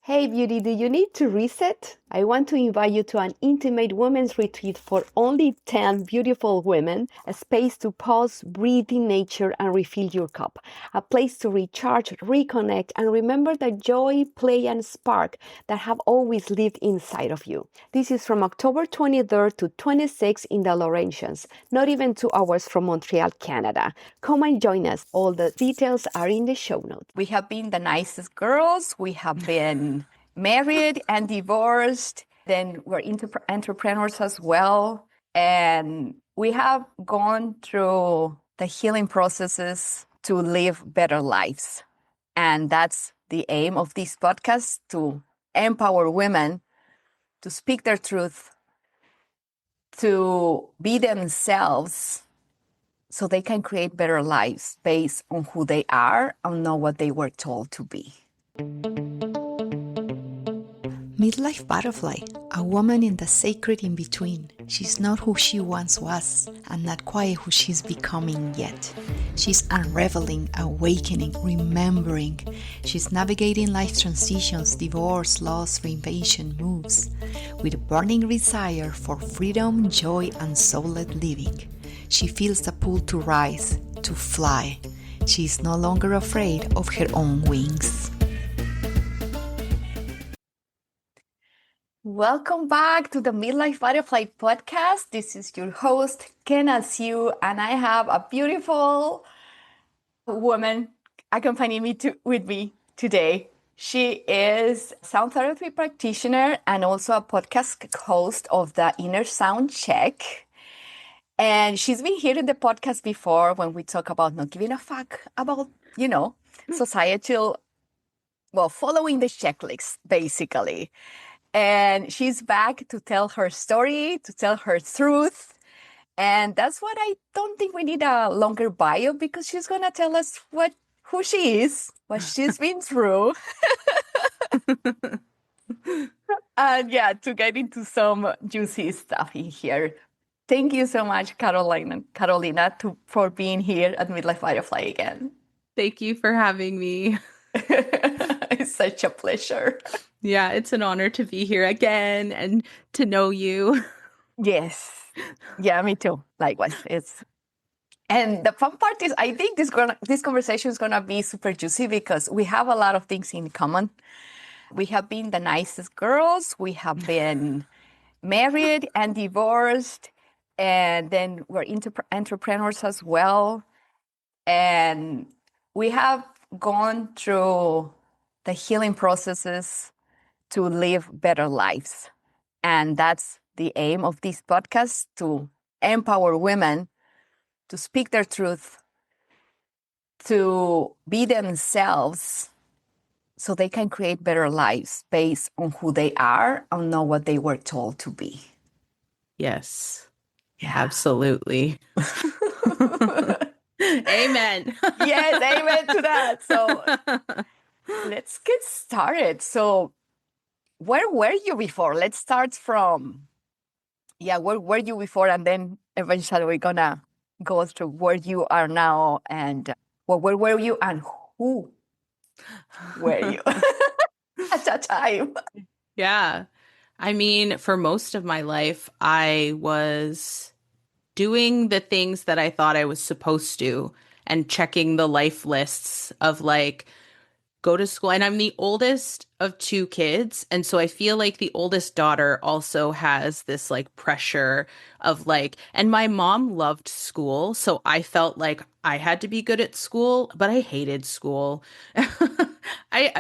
Hey beauty, do you need to reset? I want to invite you to an intimate women's retreat for only 10 beautiful women, a space to pause, breathe in nature, and refill your cup. A place to recharge, reconnect, and remember the joy, play, and spark that have always lived inside of you. This is from October 23rd to 26th in the Laurentians, not even 2 hours from Montreal, Canada. Come and join us. All the details are in the show notes. We have been the nicest girls. We have been married and divorced. Then we're entrepreneurs as well. And we have gone through the healing processes to live better lives. And that's the aim of this podcast, to empower women to speak their truth, to be themselves so they can create better lives based on who they are and not what they were told to be. Midlife butterfly, a woman in the sacred in between. She's not who she once was and not quite who she's becoming yet. She's unraveling, awakening, remembering. She's navigating life's transitions, divorce, loss, reinvention, moves, with a burning desire for freedom, joy, and soul-led living. She feels the pull to rise, to fly. She's no longer afraid of her own wings. Welcome back to the Midlife Butterfly podcast. This is your host, Ken as you, and I have a beautiful woman accompanying with me today. She is a sound therapy practitioner and also a podcast host of the Inner Sound Check. And she's been here in the podcast before when we talk about not giving a fuck about, societal, following the checklist, basically. And she's back to tell her story, to tell her truth. And that's what I don't think we need a longer bio, because she's going to tell us who she is, what she's been through. And to get into some juicy stuff in here. Thank you so much, Karolina, for being here at Midlife Butterfly again. Thank you for having me. It's such a pleasure. Yeah, it's an honor to be here again and to know you. Yes. Yeah, me too. Likewise. And the fun part is, I think this conversation is gonna be super juicy because we have a lot of things in common. We have been the nicest girls. We have been married and divorced, and then we're entrepreneurs as well. And we have gone through the healing processes to live better lives. And that's the aim of this podcast, to empower women to speak their truth, to be themselves so they can create better lives based on who they are and not what they were told to be. Yes, absolutely. Amen. Yes, amen to that. So let's get started. So where were you before? Let's start from, where were you before? And then eventually we're going to go through where you are now and where were you and who were you at that time? Yeah. I mean, for most of my life, I was doing the things that I thought I was supposed to and checking the life lists of like, go to school. And I'm the oldest of two kids. And so I feel like the oldest daughter also has this like pressure of like, and my mom loved school. So I felt like I had to be good at school, but I hated school.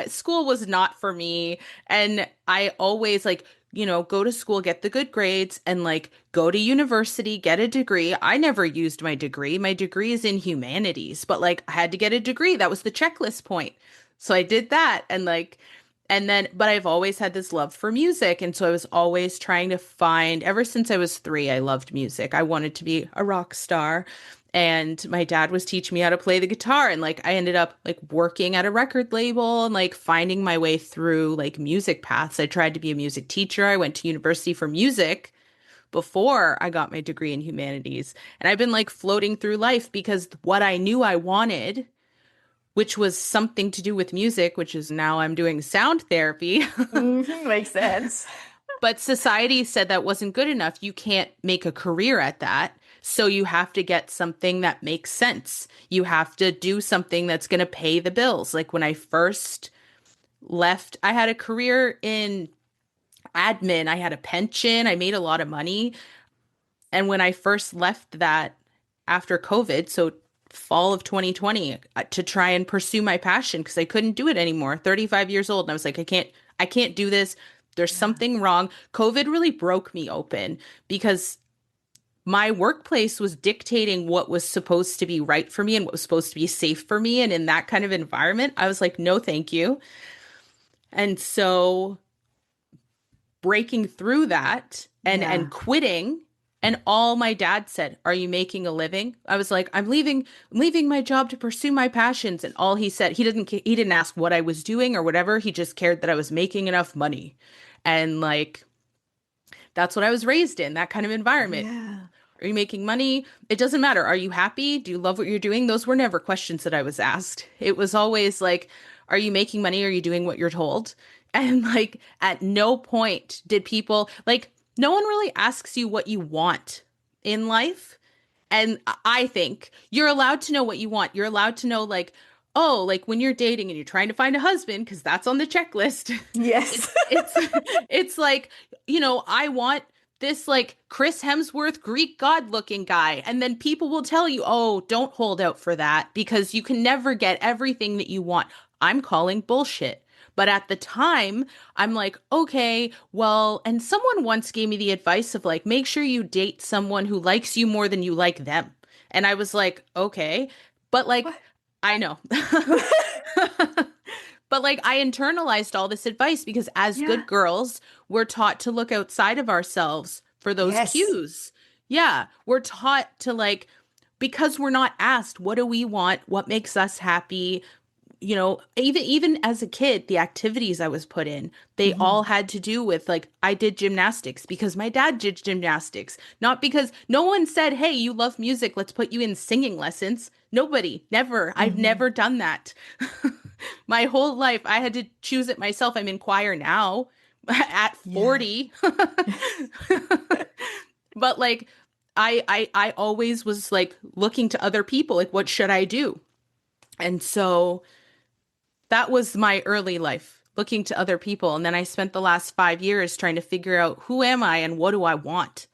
School was not for me. And I always like, go to school, get the good grades, and like go to university, get a degree. I never used my degree. My degree is in humanities, but like I had to get a degree. That was the checklist point. So I did that but I've always had this love for music. And so I was always trying to find, ever since I was 3, I loved music. I wanted to be a rock star. And my dad was teaching me how to play the guitar. And like, I ended up like working at a record label and like finding my way through like music paths. I tried to be a music teacher. I went to university for music before I got my degree in humanities. And I've been like floating through life because what I knew I wanted which was something to do with music, which is now I'm doing sound therapy. Makes sense. But society said that wasn't good enough. You can't make a career at that. So you have to get something that makes sense. You have to do something that's going to pay the bills. Like when I first left, I had a career in admin, I had a pension, I made a lot of money. And when I first left that after COVID, so fall of 2020, to try and pursue my passion because I couldn't do it anymore. 35 years old, and I was like, I can't do this. There's Yeah. something wrong. COVID really broke me open because my workplace was dictating what was supposed to be right for me and what was supposed to be safe for me. And in that kind of environment, I was like, no, thank you. And so breaking through that and Yeah. quitting, and all my dad said, "Are you making a living?" I was like, I'm leaving my job to pursue my passions." And all he said, he didn't ask what I was doing or whatever. He just cared that I was making enough money. And like that's what I was raised in, that kind of environment. Yeah. Are you making money? It doesn't matter. Are you happy? Do you love what you're doing? Those were never questions that I was asked. It was always like, are you making money? Are you doing what you're told? And like, at no point did people, like, no one really asks you what you want in life. And I think you're allowed to know what you want. You're allowed to know, like, oh, like when you're dating and you're trying to find a husband, because that's on the checklist. Yes. It's it's like, I want this like Chris Hemsworth Greek god looking guy. And then people will tell you, oh, don't hold out for that because you can never get everything that you want. I'm calling bullshit. But at the time, I'm like, okay, well, and someone once gave me the advice of like, make sure you date someone who likes you more than you like them. And I was like, okay, but like, What? I know. But like I internalized all this advice because as Yeah. good girls, we're taught to look outside of ourselves for those Yes. cues. Yeah, we're taught to like because we're not asked what do we want, what makes us happy, even as a kid, the activities I was put in, they all Mhm. had to do with like I did gymnastics because my dad did gymnastics, not because no one said, "Hey, you love music, let's put you in singing lessons." Nobody, never. I've Mhm. never done that. My whole life, I had to choose it myself. I'm in choir now at Yeah. 40. But like I always was like looking to other people, like what should I do? And so that was my early life, looking to other people. And then I spent the last 5 years trying to figure out who am I and what do I want?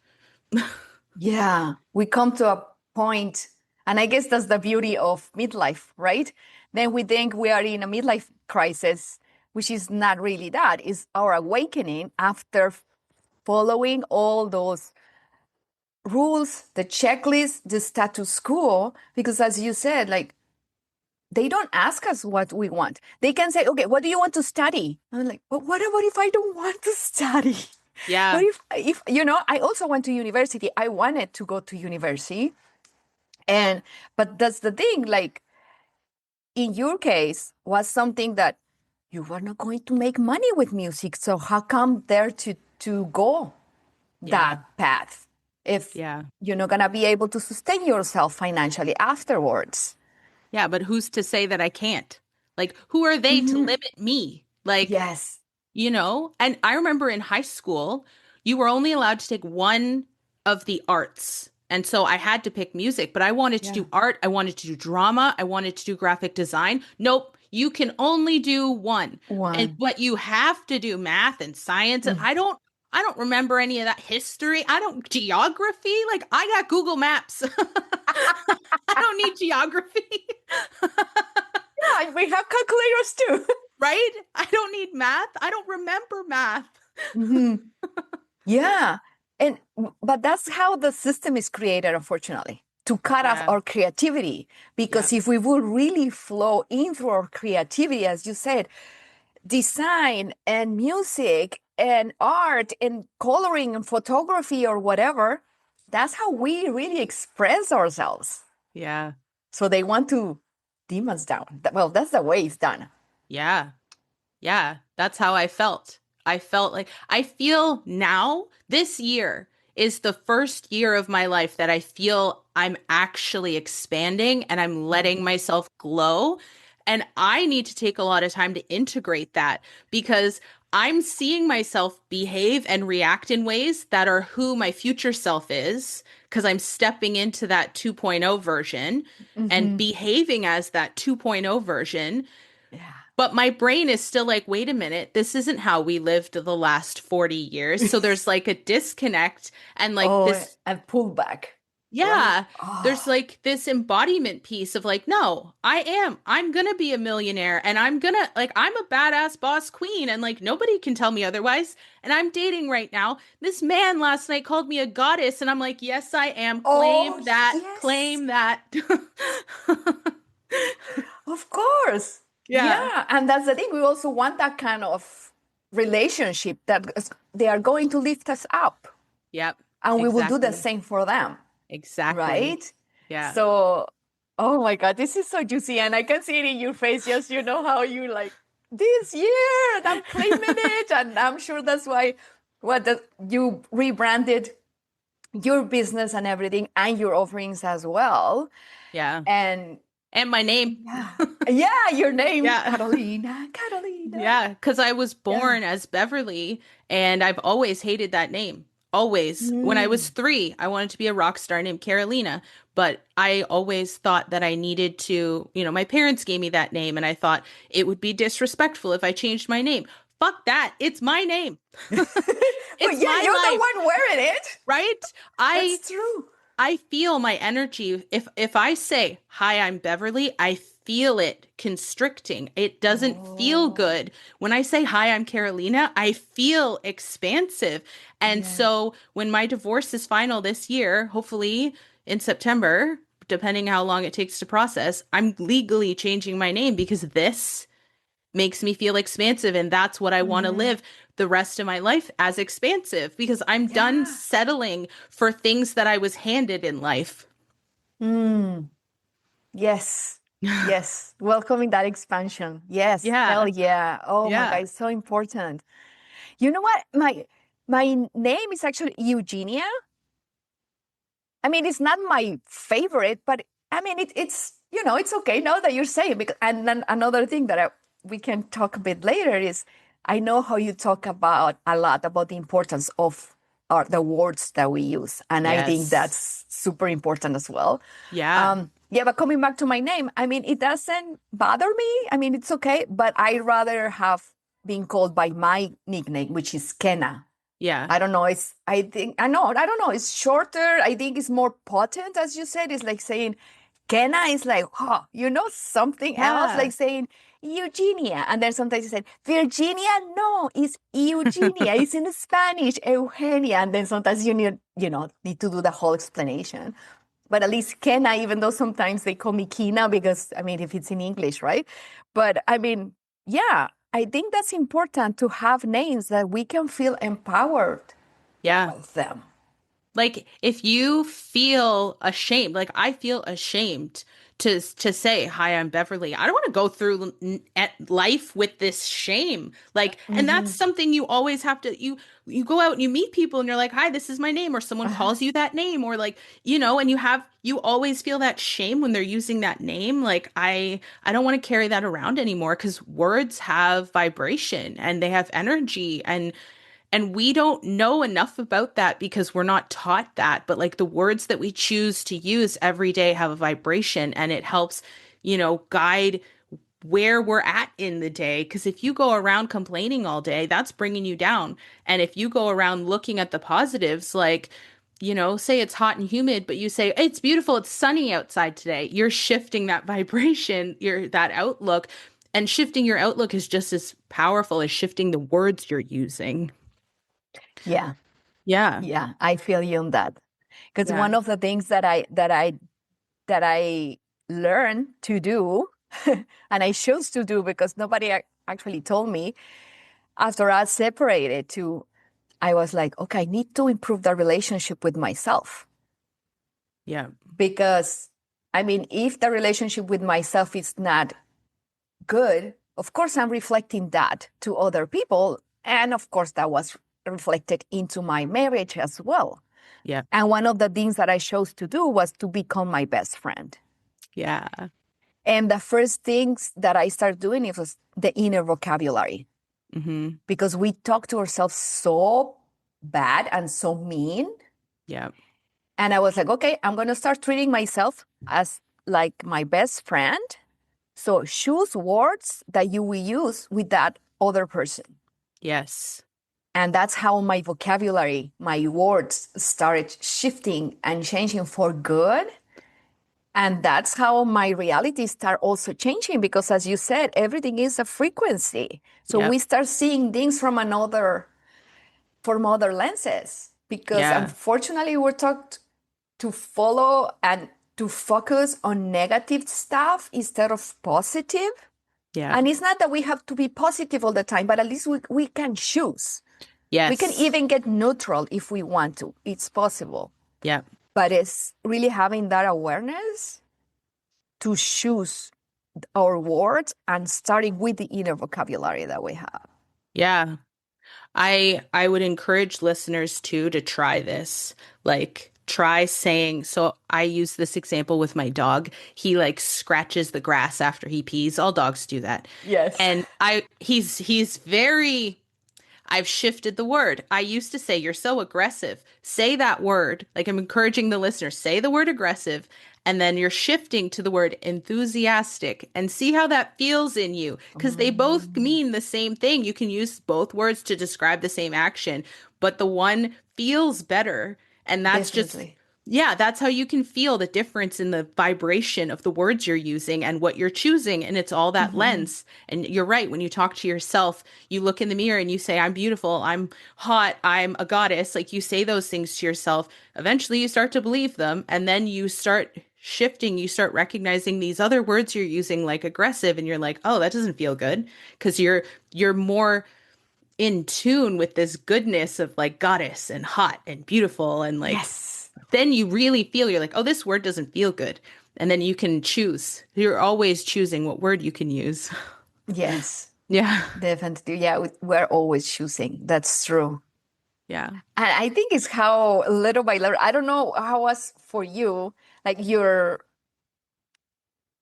Yeah. We come to a point, and I guess that's the beauty of midlife, right? Then we think we are in a midlife crisis, which is not really that. It's our awakening after following all those rules, the checklist, the status quo. Because as you said, like they don't ask us what we want. They can say, okay, what do you want to study? I'm like, but what about if I don't want to study? What Yeah, if I also went to university. I wanted to go to university. But that's the thing, like in your case, was something that you were not going to make money with music. So how come there to go yeah, that path if yeah, you're not gonna be able to sustain yourself financially afterwards? yeah. But who's to say that I can't? Like, who are they to Mhm. limit me? Like, Yes. and I remember in high school, you were only allowed to take one of the arts. And so I had to pick music, but I wanted to Yeah. do art. I wanted to do drama. I wanted to do graphic design. Nope, you can only do one. And One. but you have to do math and science. And Mm. I don't remember any of that history. I don't geography. Like I got Google Maps. I don't need geography, Yeah, we have calculators too. right? I don't need math. I don't remember math. Mhm. Yeah. But that's how the system is created, unfortunately, to cut off Yeah. our creativity. Yeah. Because if we would really flow in through our creativity, as you said, design and music and art and coloring and photography or whatever, that's how we really express ourselves. Yeah. So they want to dim us down. Well, that's the way it's done. Yeah. Yeah. That's how I felt. I felt like I feel now this year is the first year of my life that I feel I'm actually expanding and I'm letting myself glow. And I need to take a lot of time to integrate that because I'm seeing myself behave and react in ways that are who my future self is because I'm stepping into that 2.0 version and Hmm. behaving as that 2.0 version. Yeah. But my brain is still like, wait a minute, this isn't how we lived the last 40 years. So there's like a disconnect and like Oh, this, and pull back, right? yeah, there's Oh, like this embodiment piece of like, no, I'm gonna be a millionaire and I'm a badass boss queen and like nobody can tell me otherwise. And I'm dating right now. This man last night called me a goddess and I'm like, yes, I am. oh, Claim that, yes, claim that. of course. Yeah. Yeah. And that's the thing. We also want that kind of relationship they are going to lift us up, Yep. and we will do the Exactly. same for them, Exactly. right? Yeah. So, oh my God, this is so juicy. And I can see it in your face. Just, how you like this year, and I'm claiming it. And I'm sure that's why you rebranded your business and everything and your offerings as well. Yeah. And And my name. yeah, yeah, your name, Yeah. Carolina, Carolina. Yeah, because I was Yeah. born as Beverly and I've always hated that name. Always. When I was Mm. 3, I wanted to be a rock star named Karolina, but I always thought that I needed to, my parents gave me that name and I thought it would be disrespectful if I changed my name. Fuck that. It's my name. But It's yeah, my you're the life, one wearing it. right? I That's true. I feel my energy. If I say, "Hi, I'm Beverly," I feel it constricting. It doesn't feel Oh, good. When I say, "Hi, I'm Carolina," I feel expansive. And yes. so when my divorce is final this year, hopefully in September, depending how long it takes to process, I'm legally changing my name because this makes me feel expansive and that's what I want to Hmm. live the rest of my life as expansive because I'm done Yeah. settling for things that I was handed in life. Mm. Yes. Yes. Welcoming that expansion. Yes. Hell Yeah. yeah. Oh my God, Yeah. it's so important. You know what? My name is actually Eugenia. I mean, it's not my favorite, but I mean, it's okay now that you're saying. Because, and then another thing that we can talk a bit later is I know how you talk about a lot about the importance of the words that we use. And I think Yes. that's super important as well. Yeah. Yeah, but coming back to my name, I mean, it doesn't bother me. I mean, it's okay, but I rather have been called by my nickname, which is Kenna. Yeah. I don't know. I don't know. It's shorter. I think it's more potent, as you said. It's like saying Kenna is like, oh, something else, Yeah. like saying Eugenia. And then sometimes you say, Virginia, no, it's Eugenia. It's in Spanish, Eugenia. And then sometimes need to do the whole explanation. But at least Kenna, even though sometimes they call me Kina because, I mean, if it's in English, right? But I mean, yeah, I think that's important to have names that we can feel empowered Yeah. with them. Like if you feel ashamed, like I feel ashamed to say, "Hi, I'm Beverly." I don't want to go through at life with this shame. Like, and that's Hmm. something you always have to you go out and you meet people and you're like, "Hi, this is my name," or someone Uh-huh. calls you that name or like, and you always feel that shame when they're using that name. Like I don't want to carry that around anymore because words have vibration and they have energy and we don't know enough about that because we're not taught that. But like the words that we choose to use every day have a vibration and it helps, guide where we're at in the day. Because if you go around complaining all day, that's bringing you down. And if you go around looking at the positives, like, say it's hot and humid, but you say, it's beautiful, it's sunny outside today, you're shifting that vibration, that outlook. And shifting your outlook is just as powerful as shifting the words you're using. Yeah, Yeah. yeah, I feel you on that. Because Yeah. one of the things that I learned to do, and I chose to do because nobody actually told me after I separated, I was like, okay, I need to improve the relationship with myself. Yeah. Because, I mean, if the relationship with myself is not good, of course, I'm reflecting that to other people. And of course, that was reflected into my marriage as well. Yeah. And one of the things that I chose to do was to become my best friend. Yeah. And the first things that I started doing it was the inner vocabulary Mm-hmm. because we talk to ourselves so bad and so mean. Yeah. And I was like, okay, I'm going to start treating myself as like my best friend. So choose words that you will use with that other person. Yes. And that's how my vocabulary, my words started shifting and changing for good. And that's how my reality start also changing because as you said, everything is a frequency. So Yep. we start seeing things from other lenses because Yeah. unfortunately we're taught to follow and to focus on negative stuff instead of positive. Yeah. And it's not that we have to be positive all the time, but at least we can choose. We can Yes. even get neutral if we want to. It's possible. Yep. But it's really having that awareness to choose our words and starting with the inner vocabulary that we have. Yeah. I would encourage listeners too to try this. Like try saying, so I use this example with my dog. He like scratches the grass after he pees. All dogs do that. Yes. And he's very I've shifted the word. I used to say, you're so aggressive. Say that word. Like I'm encouraging the listener, say the word aggressive. And then you're shifting to the word enthusiastic and see how that feels in you. Because they both Mm, mean the same thing. You can use both words to describe the same action, but the one feels better. And that's just definitely. yeah, that's how you can feel the difference in the vibration of the words you're using and what you're choosing. And it's all that Mhm. lens. And you're right. When you talk to yourself, you look in the mirror and you say, I'm beautiful, I'm hot, I'm a goddess. Like you say those things to yourself. Eventually, you start to believe them. And then you start shifting, you start recognizing these other words you're using, like aggressive. And you're like, oh, that doesn't feel good. Because you're more in tune with this goodness of like goddess and hot and beautiful and like Yes. then you really feel you're like, oh, this word doesn't feel good. And then you can choose. You're always choosing what word you can use. Yes. Yeah. Definitely. Yeah, we're always choosing. That's true. Yeah. And I think it's how little by little, I don't know how was for you, like your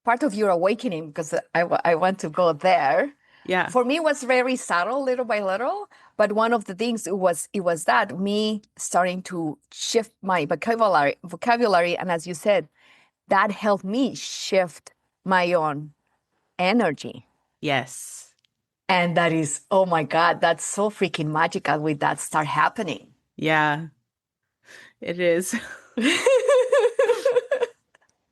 part of your awakening, because I want to go there. Yeah. For me, it was very subtle, little by little. But one of the things it was that me starting to shift my vocabulary, and as you said, that helped me shift my own energy. Yes. And that is, oh my God, that's so freaking magical with that start happening. Yeah. It is.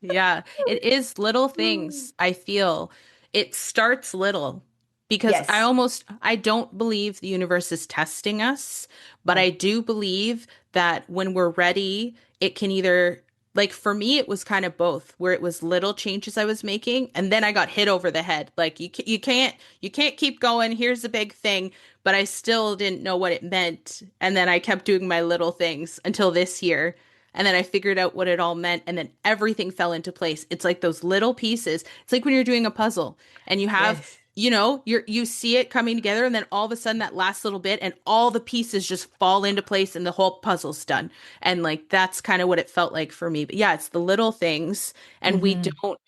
Yeah, it is little things. I feel it starts little because Yes. I don't believe the universe is testing us, but I Oh, do believe that when we're ready, it can either like for me it was kind of both where it was little changes I was making and then I got hit over the head. Like you can't keep going. Here's the big thing, but I still didn't know what it meant. And then I kept doing my little things until this year. And then I figured out what it all meant, and then everything fell into place. It's like those little pieces. It's like when you're doing a puzzle and you have, yes. you see it coming together, and then all of a sudden that last little bit and all the pieces just fall into place and the whole puzzle's done. And like that's kind of what it felt like for me. But yeah, it's the little things, and we Hmm. don't,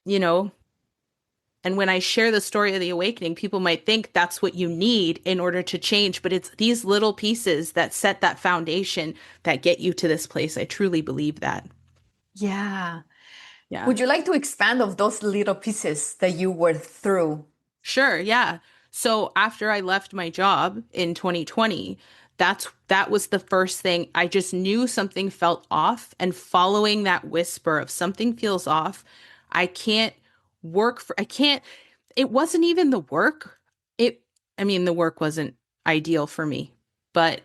you know, and when I share the story of the awakening, people might think that's what you need in order to change, but it's these little pieces that set that foundation that get you to this place. I truly believe that. Yeah. Yeah. Would you like to expand of those little pieces that you were through? Sure, yeah. So after I left my job in 2020, that was the first thing. I just knew something felt off and following that whisper of something feels off. I can't I can't it wasn't even the work. It I mean the work wasn't ideal for me, but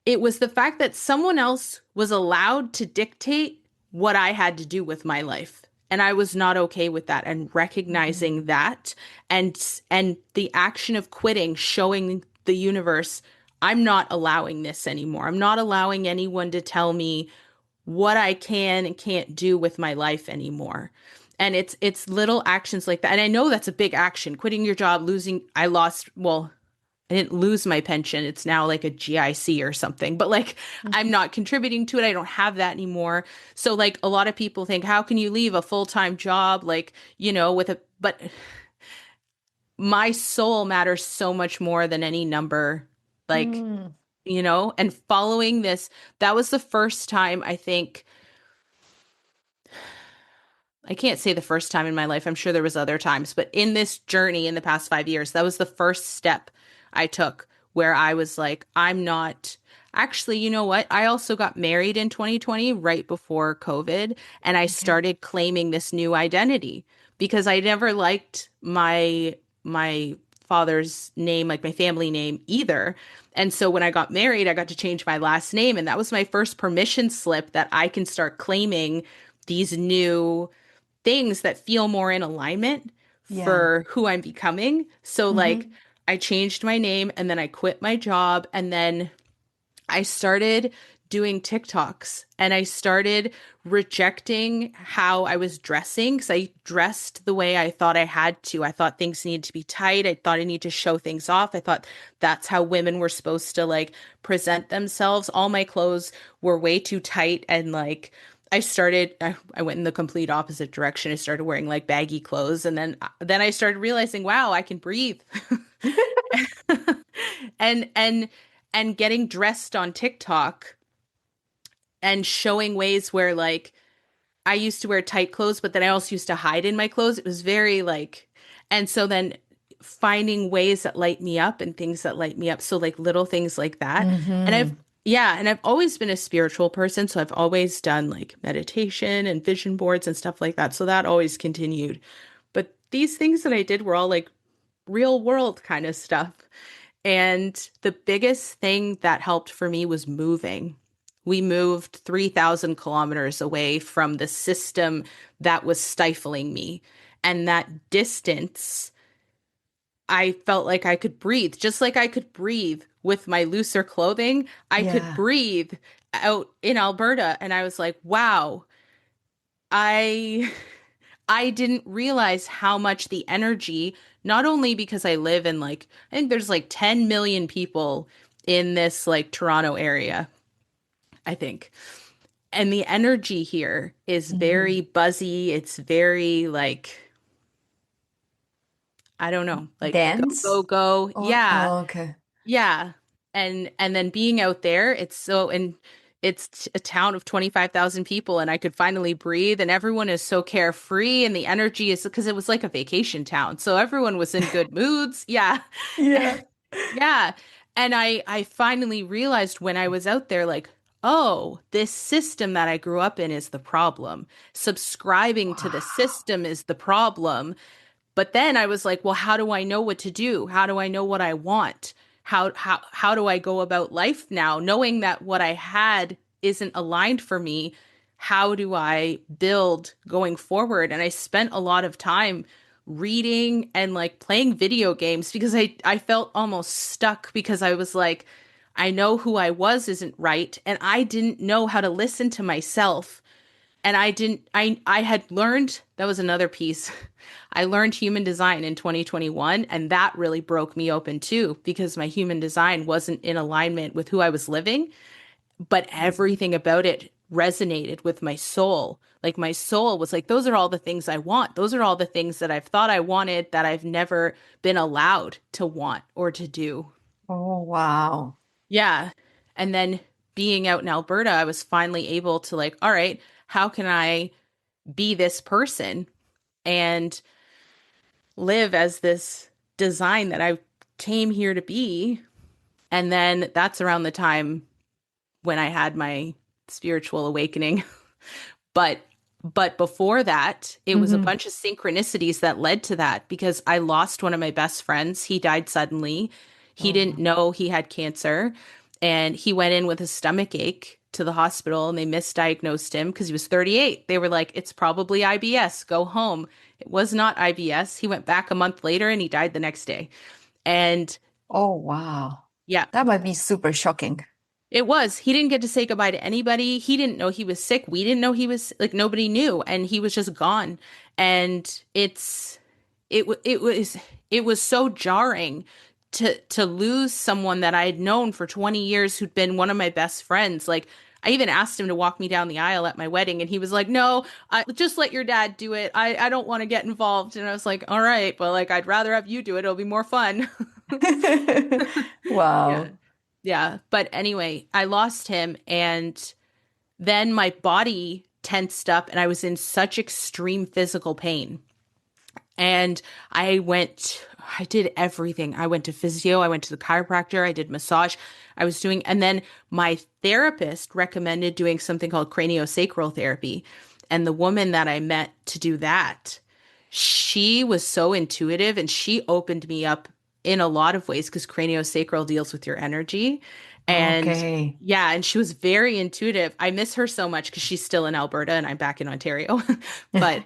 it was the fact that someone else was allowed to dictate what I had to do with my life. And I was not okay with that and recognizing Mhm. that and the action of quitting showing the universe I'm not allowing this anymore. I'm not allowing anyone to tell me what I can and can't do with my life anymore. And it's little actions like that. And I know that's a big action. Quitting your job, losing I lost well I didn't lose my pension. It's now like a GIC or something, but like I'm not contributing to it. I don't have that anymore. So like a lot of people think, how can you leave a full-time job? Like, but my soul matters so much more than any number. Like, Mm. and following this, that was the first time I think I can't say the first time in my life. I'm sure there was other times, but in this journey in the past 5 years, that was the first step I took where I was like, I'm not actually, you know what? I also got married in 2020 right before COVID, and I Okay. started claiming this new identity because I never liked my father's name, like my family name either. And so when I got married, I got to change my last name, and that was my first permission slip that I can start claiming these new things that feel more in alignment Yeah. for who I'm becoming. So like Hmm. I changed my name and then I quit my job and then I started doing TikToks and I started rejecting how I was dressing because I dressed the way I thought I had to. I thought things needed to be tight. I thought I needed to show things off. I thought that's how women were supposed to like present themselves. All my clothes were way too tight and like I went in the complete opposite direction. I started wearing like baggy clothes and then I started realizing, wow, I can breathe. and getting dressed on TikTok and showing ways where like I used to wear tight clothes, but then I also used to hide in my clothes. It was very like, and so then finding ways that light me up and things that light me up. So like little things like that. And Hmm. yeah, and I've always been a spiritual person. So I've always done like meditation and vision boards and stuff like that. So that always continued. But these things that I did were all like real world kind of stuff. And the biggest thing that helped for me was moving. We moved 3,000 kilometers away from the system that was stifling me. And that distance, I felt like I could breathe, just like I could breathe with my looser clothing. I could Yeah. breathe out in Alberta. And I was like, wow, I I didn't realize how much the energy, not only because I live in like, I think there's like 10 million people in this like Toronto area, I think. And the energy here is Hmm. very buzzy. It's very like, I don't know, like go, go, Dance? go. Or Yeah. oh, okay. Yeah. And then being out there, and it's a town of 25,000 people and I could finally breathe and everyone is so carefree and the energy is because it was like a vacation town. So everyone was in good moods. Yeah. Yeah. Yeah. And I finally realized when I was out there like, oh, this system that I grew up in is the problem. Subscribing to the Wow. system is the problem. But then I was like, well, how do I know what to do? How do I know what I want? How do I go about life now, knowing that what I had isn't aligned for me? How do I build going forward? And I spent a lot of time reading and like playing video games because I felt almost stuck because I was like, I know who I was isn't right, and I didn't know how to listen to myself and I didn't I had learned that was another piece. I learned human design in 2021 and that really broke me open too because my human design wasn't in alignment with who I was living, but everything about it resonated with my soul. Like my soul was like those are all the things I want. Those are all the things that I've thought I wanted that I've never been allowed to want or to do. Oh, wow. Yeah. And then being out in Alberta, I was finally able to like, all right, how can I be this person and live as this design that I came here to be. And then that's around the time when I had my spiritual awakening. But before that, it was a Hmm. bunch of synchronicities that led to that because I lost one of my best friends. He died suddenly. He didn't Oh, know he had cancer and he went in with a stomach ache to the hospital and they misdiagnosed him because he was 38. They were like, it's probably IBS. Go home. It was not IBS. He went back a month later and he died the next day. And oh, wow. yeah, That might be super shocking. it was. He didn't get to say goodbye to anybody. He didn't know he was sick. We didn't know he was like nobody knew and he was just gone. And it was so jarring to lose someone that I had known for 20 years who'd been one of my best friends. Like I even asked him to walk me down the aisle at my wedding and he was like, "No, just let your dad do it. I don't want to get involved." And I was like, "All right, but like I'd rather have you do it. It'll be more fun." Yeah. Wow. Yeah. But anyway, I lost him and then my body tensed up and I was in such extreme physical pain. And I did everything. I went to physio, I went to the chiropractor, I did massage. And then my therapist recommended doing something called craniosacral therapy. And the woman that I met to do that, she was so intuitive and she opened me up in a lot of ways because craniosacral deals with your energy. And Okay. yeah, and she was very intuitive. I miss her so much because she's still in Alberta and I'm back in Ontario. But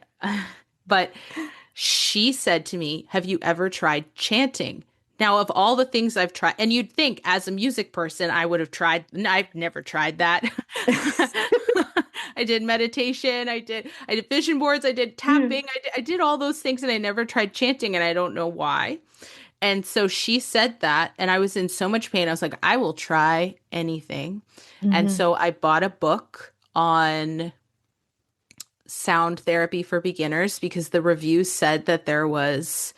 but she said to me, "Have you ever tried chanting?" Now, of all the things I've tried, and you'd think as a music person, I would have tried, I've never tried that. I did meditation, I did vision boards, I did tapping, I did all those things, and I never tried chanting, and I don't know why. And so she said that, and I was in so much pain. I was like, I will try anything. And Mhm. so I bought a book on sound therapy for beginners because the reviews said that there was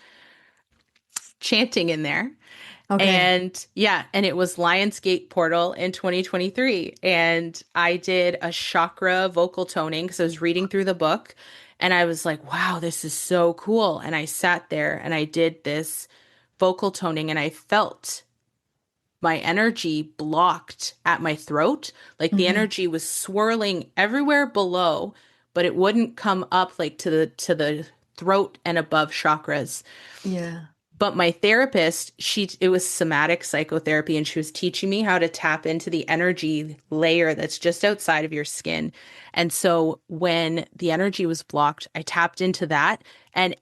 chanting in there. Okay. And yeah, and it was Lionsgate Portal in 2023. And I did a chakra vocal toning because I was reading through the book and I was like, wow, this is so cool. And I sat there and I did this vocal toning and I felt my energy blocked at my throat. Like the Mhm. energy was swirling everywhere below, but it wouldn't come up like to the throat and above chakras. Yeah. But my therapist, it was somatic psychotherapy, and she was teaching me how to tap into the energy layer that's just outside of your skin. And so when the energy was blocked, I tapped into that, and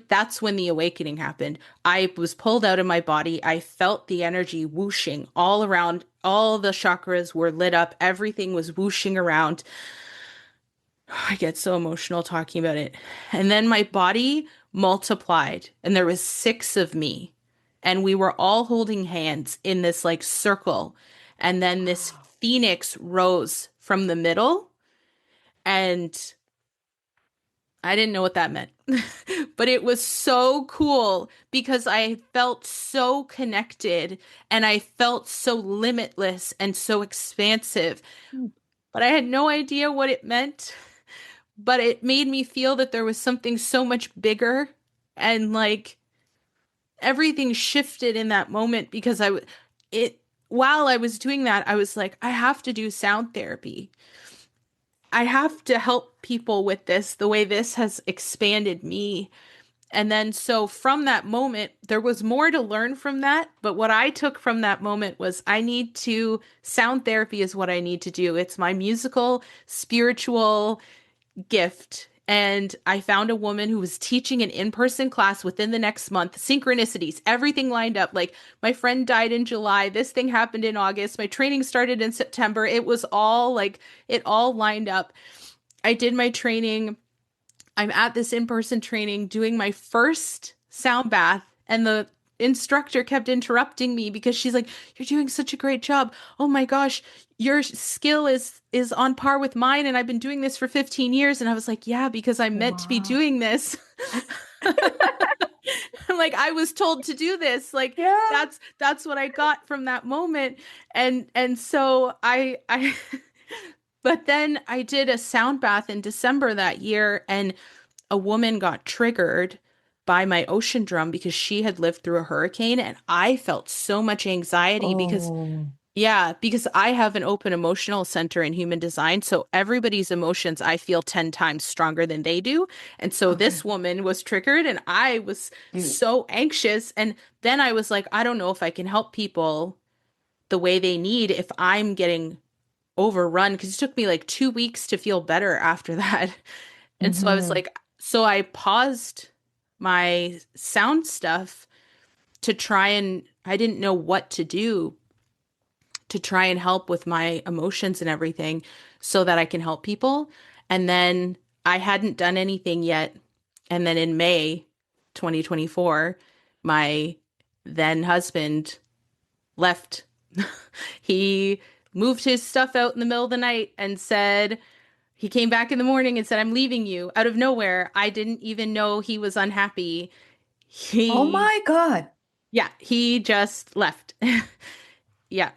that's when the awakening happened. I was pulled out of my body. I felt the energy whooshing all around. All the chakras were lit up. Everything was whooshing around. I get so emotional talking about it. And then my body multiplied, and there was six of me, and we were all holding hands in this like circle. And then this Wow. phoenix rose from the middle, and I didn't know what that meant. But it was so cool because I felt so connected and I felt so limitless and so expansive. But I had no idea what it meant. But it made me feel that there was something so much bigger and like everything shifted in that moment because it while I was doing that I was like I have to do sound therapy. I have to help people with this the way this has expanded me. And then so from that moment there was more to learn from that, but what I took from that moment was sound therapy is what I need to do. It's my musical spiritual gift. And I found a woman who was teaching an in-person class within the next month. Synchronicities, everything lined up. Like my friend died in July. This thing happened in August. My training started in September. It was all like, it all lined up. I did my training. I'm at this in-person training doing my first sound bath, and the instructor kept interrupting me because she's like, "You're doing such a great job. Oh my gosh, your skill is on par with mine and I've been doing this for 15 years." And I was like, "Yeah, because I'm meant to be Wow. doing this." Like I was told to do this. Like Yeah. that's what I got from that moment. And so I but then I did a sound bath in December that year, and a woman got triggered by my ocean drum because she had lived through a hurricane. And I felt so much anxiety because, Oh. yeah, because I have an open emotional center in human design. So everybody's emotions I feel 10 times stronger than they do. And so Okay. this woman was triggered, and I was You. so anxious. And then I was like, I don't know if I can help people the way they need if I'm getting overrun because it took me like 2 weeks to feel better after that. And so I was Mhm. like, so I paused my sound stuff to try and I didn't know what to do to try and help with my emotions and everything so that I can help people. And then I hadn't done anything yet. And then in May 2024, my then husband left. He moved his stuff out in the middle of the night and said, he came back in the morning and said, I'm leaving you out of nowhere. I didn't even know he was unhappy. Oh He, my God. yeah, he just left. Yeah.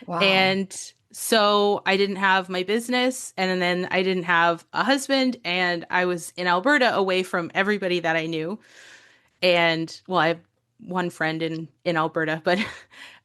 Wow. And so I didn't have my business, and then I didn't have a husband, and I was in Alberta away from everybody that I knew. And well, I have one friend in Alberta, but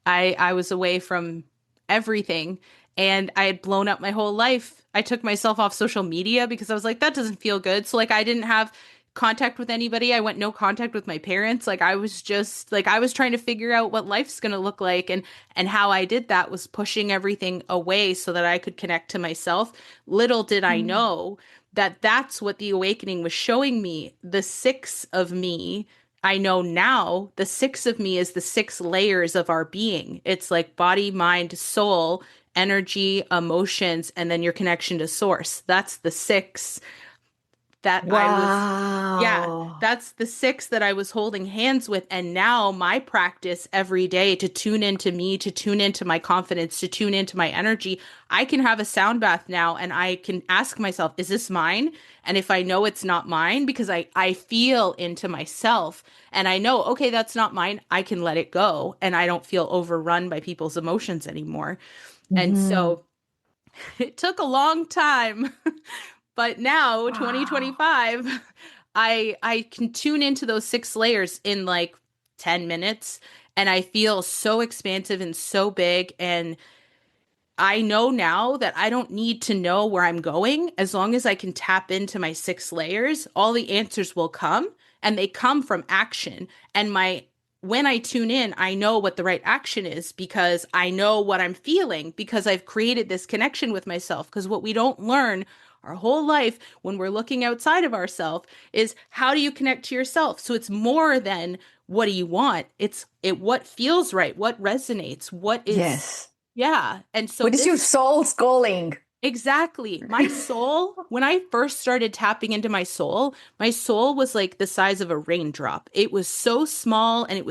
I was away from everything, and I had blown up my whole life. I took myself off social media because I was like, that doesn't feel good. So like I didn't have contact with anybody. I went no contact with my parents. Like I was just like I was trying to figure out what life's going to look like, and how I did that was pushing everything away so that I could connect to myself. Little did I Mm. know that that's what the awakening was showing me. The six of me, I know now, the six of me is the six layers of our being. It's like body, mind, soul, energy, emotions, and then your connection to source. That's the six that I was, yeah, Wow. that's the six that I was holding hands with. And now my practice every day to tune into me, to tune into my confidence, to tune into my energy. I can have a sound bath now and I can ask myself, is this mine? And if I know it's not mine, because I feel into myself and I know, okay, that's not mine, I can let it go. And I don't feel overrun by people's emotions anymore. And Hmm. so it took a long time. But now, Wow. 2025, I can tune into those six layers in like 10 minutes and I feel so expansive and so big. And I know now that I don't need to know where I'm going. As long as I can tap into my six layers, all the answers will come, and they come from action. And my when I tune in, I know what the right action is because I know what I'm feeling because I've created this connection with myself. Because what we don't learn our whole life when we're looking outside of ourselves is how do you connect to yourself? So it's more than what do you want? It's what feels right, what resonates, what is, Yes. yeah. And so What is your this soul's calling? exactly. My soul, when I first started tapping into my soul was like the size of a raindrop. It was so small and it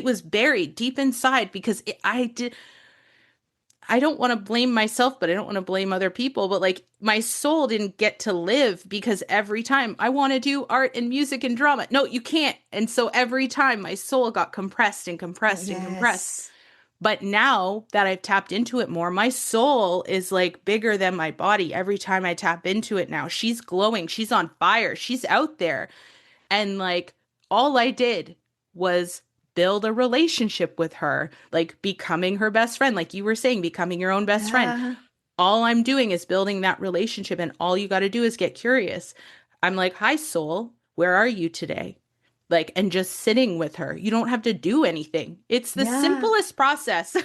was buried deep inside because I don't want to blame myself, but I don't want to blame other people, but like my soul didn't get to live because every time I want to do art and music and drama. No, you can't. And so every time my soul got compressed and compressed and compressed. Yes. But now that I've tapped into it more, my soul is like bigger than my body. Every time I tap into it now, she's glowing. She's on fire. She's out there. And like all I did was build a relationship with her, like becoming her best friend. Like you were saying, becoming your own best friend. Yeah. All I'm doing is building that relationship. And all you got to do is get curious. I'm like, hi, soul, where are you today? Like, and just sitting with her. You don't have to do anything. It's the Yeah. simplest process.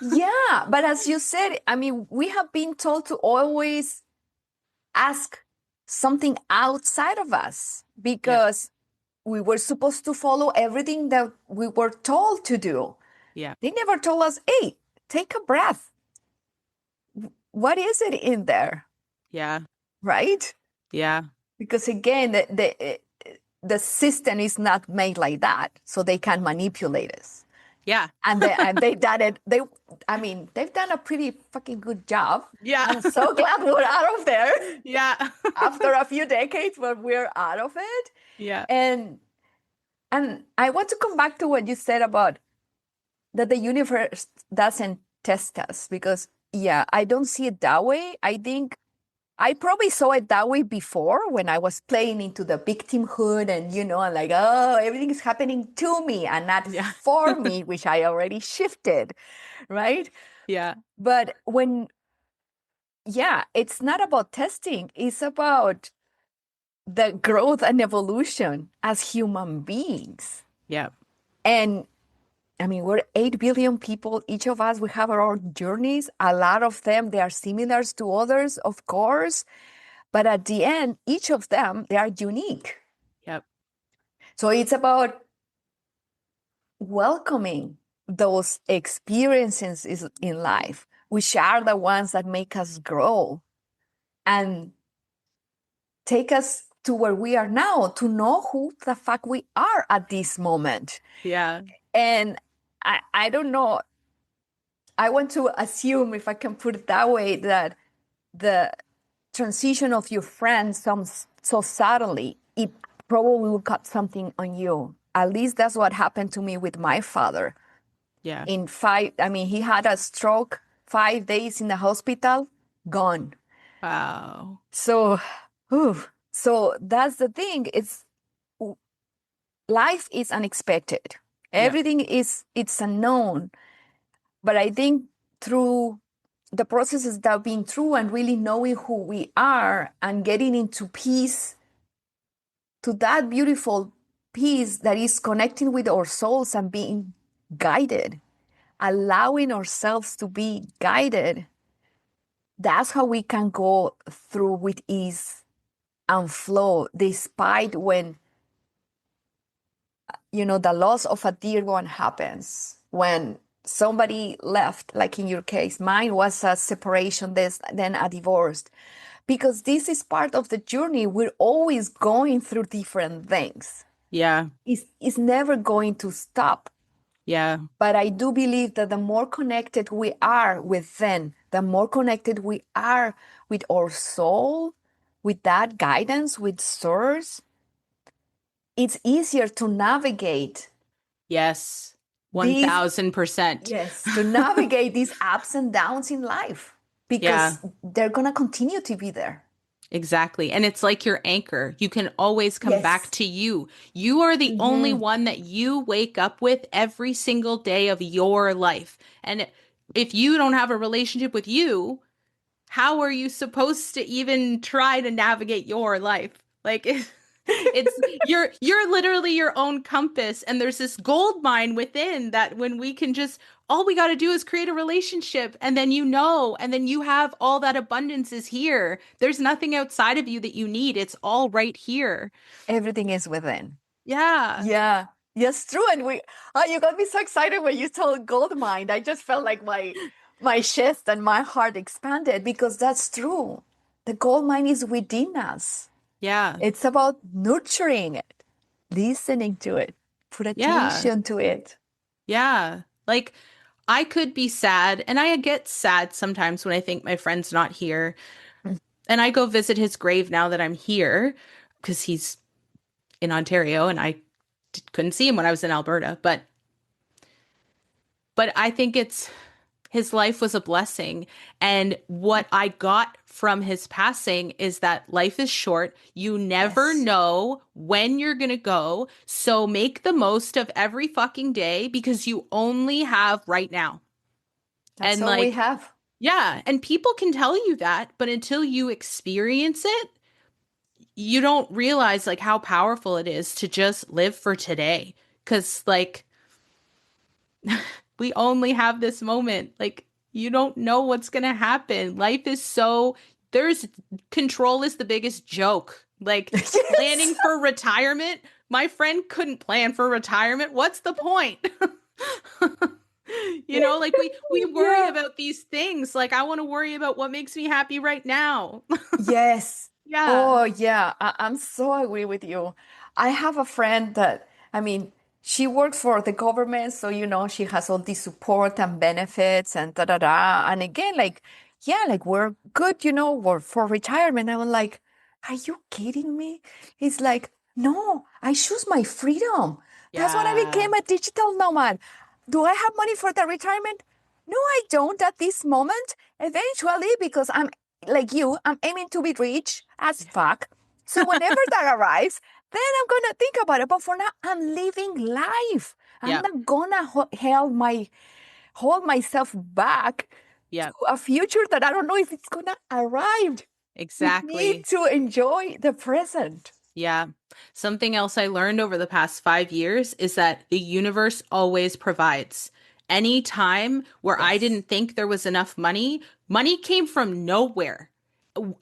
Yeah. But as you said, I mean, we have been told to always ask something outside of us Yep. because we were supposed to follow everything that we were told to do. Yeah. They never told us, hey, take a breath. What is it in there? Yeah. Right? Yeah. Because again, the system is not made like that, so they can manipulate us. Yeah. And they done it. I mean, they've done a pretty fucking good job. Yeah. I'm so glad we're out of there Yeah. after a few decades, but we're out of it. Yeah. And I want to come back to what you said about that the universe doesn't test us because yeah, I don't see it that way. I think I probably saw it that way before when I was playing into the victimhood and I'm like, oh, everything is happening to me and not Yeah. for me, which I already shifted, right? Yeah. But yeah, it's not about testing, it's about the growth and evolution as human beings. Yeah. And I mean, we're 8 billion people. Each of us, we have our own journeys. A lot of them, they are similar to others, of course. But at the end, each of them, they are unique. Yep. So it's about welcoming those experiences in life, which are the ones that make us grow and take us to where we are now, to know who the fuck we are at this moment. Yeah. And I don't know. I want to assume, if I can put it that way, that the transition of your friend comes so suddenly, it probably will cut something on you. At least that's what happened to me with my father. Yeah. In five, I mean, he had a stroke, 5 days in the hospital, gone. Wow. So, whew. So that's the thing. It's life is unexpected. Yeah. Everything it's unknown. But I think through the processes that I've been through and really knowing who we are and getting into peace, to that beautiful peace that is connecting with our souls and being guided, allowing ourselves to be guided, that's how we can go through with ease and flow, despite when, the loss of a dear one happens, when somebody left, like in your case. Mine was a separation, then a divorce. Because this is part of the journey. We're always going through different things. Yeah. It's never going to stop. Yeah. But I do believe that the more connected we are within, the more connected we are with our soul, with that guidance, with source, it's easier to navigate Yes. these, 1000%. yes, to navigate these ups and downs in life, Yeah. because they're going to continue to be there. Exactly. And it's like your anchor. You can always come back Yes. to you. You are the only Hmm. one that you wake up with every single day of your life. And if you don't have a relationship with you, how are you supposed to even try to navigate your life? Like it's you're literally your own compass, and there's this gold mine within that when we can just all we got to do is create a relationship, and then and then you have all that abundance is here. There's nothing outside of you that you need. It's all right here. Everything is within. Yeah. Yeah. Yes, true. And you got me so excited when you told gold mine. I just felt like my chest and my heart expanded, because that's true. The gold mine is within us. Yeah. It's about nurturing it, listening to it, put Yeah. attention to it. Yeah. Like I could be sad, and I get sad sometimes when I think my friend's not here. And I go visit his grave now that I'm here because he's in Ontario and I couldn't see him when I was in Alberta. But I think it's his life was a blessing. And what I got from his passing is that life is short. You never Yes. know when you're going to go. So make the most of every fucking day because you only have right now. That's And all we like, have. yeah, and people can tell you that, but until you experience it, you don't realize like how powerful it is to just live for today. Cause like we only have this moment. Like you don't know what's gonna happen. Life is so there's control is the biggest joke. Like Yes. planning for retirement. My friend couldn't plan for retirement. What's the point? Like we worry Yeah. about these things. Like I want to worry about what makes me happy right now. Yes. Yeah. Oh, yeah. I'm so agree with you. I have a friend that, I mean, she works for the government, so she has all this support and benefits and da da da. And again, like, yeah, like we're good, we're for retirement. I'm like, are you kidding me? It's like, no, I choose my freedom. That's when I Yeah. became a digital nomad. Do I have money for the retirement? No, I don't at this moment. Eventually, because I'm like you, I'm aiming to be rich as fuck. So whenever that arrives, then I'm gonna think about it. But for now, I'm living life. I'm Yeah. not gonna hold myself back to Yeah. a future that I don't know if it's gonna arrive. We need Exactly. to enjoy the present. Yeah. Something else I learned over the past 5 years is that the universe always provides. Any time where I Yes. didn't think there was enough money, money came from nowhere.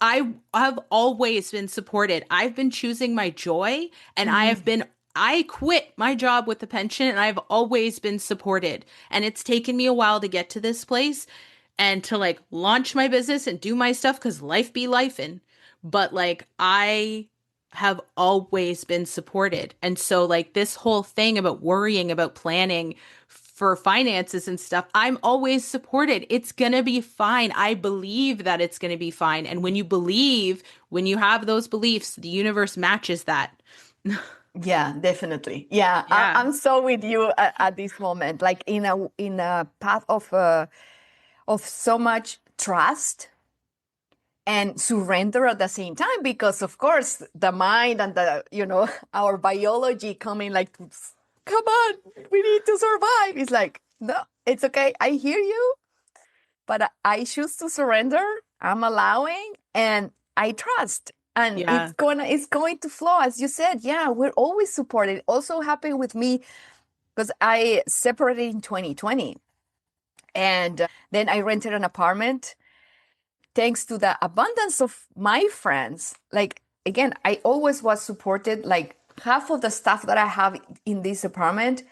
I have always been supported. I've been choosing my joy and Mm. I quit my job with the pension and I've always been supported. And it's taken me a while to get to this place and to like launch my business and do my stuff because life be lifing. But like I have always been supported. And so, like, this whole thing about worrying about planning for finances and stuff, I'm always supported. It's going to be fine. I believe that it's going to be fine. And when you believe, when you have those beliefs, the universe matches that. Yeah, definitely. Yeah, Yeah. I'm so with you at this moment. Like in a path of so much trust and surrender at the same time, because of course the mind and the our biology coming like, come on, we need to survive. It's like, no, it's okay. I hear you, but I choose to surrender. I'm allowing, and I trust, and Yeah. it's going to flow, as you said. Yeah, we're always supported. Also happened with me because I separated in 2020, and then I rented an apartment. Thanks to the abundance of my friends, like, again, I always was supported. Like, half of the stuff that I have in this apartment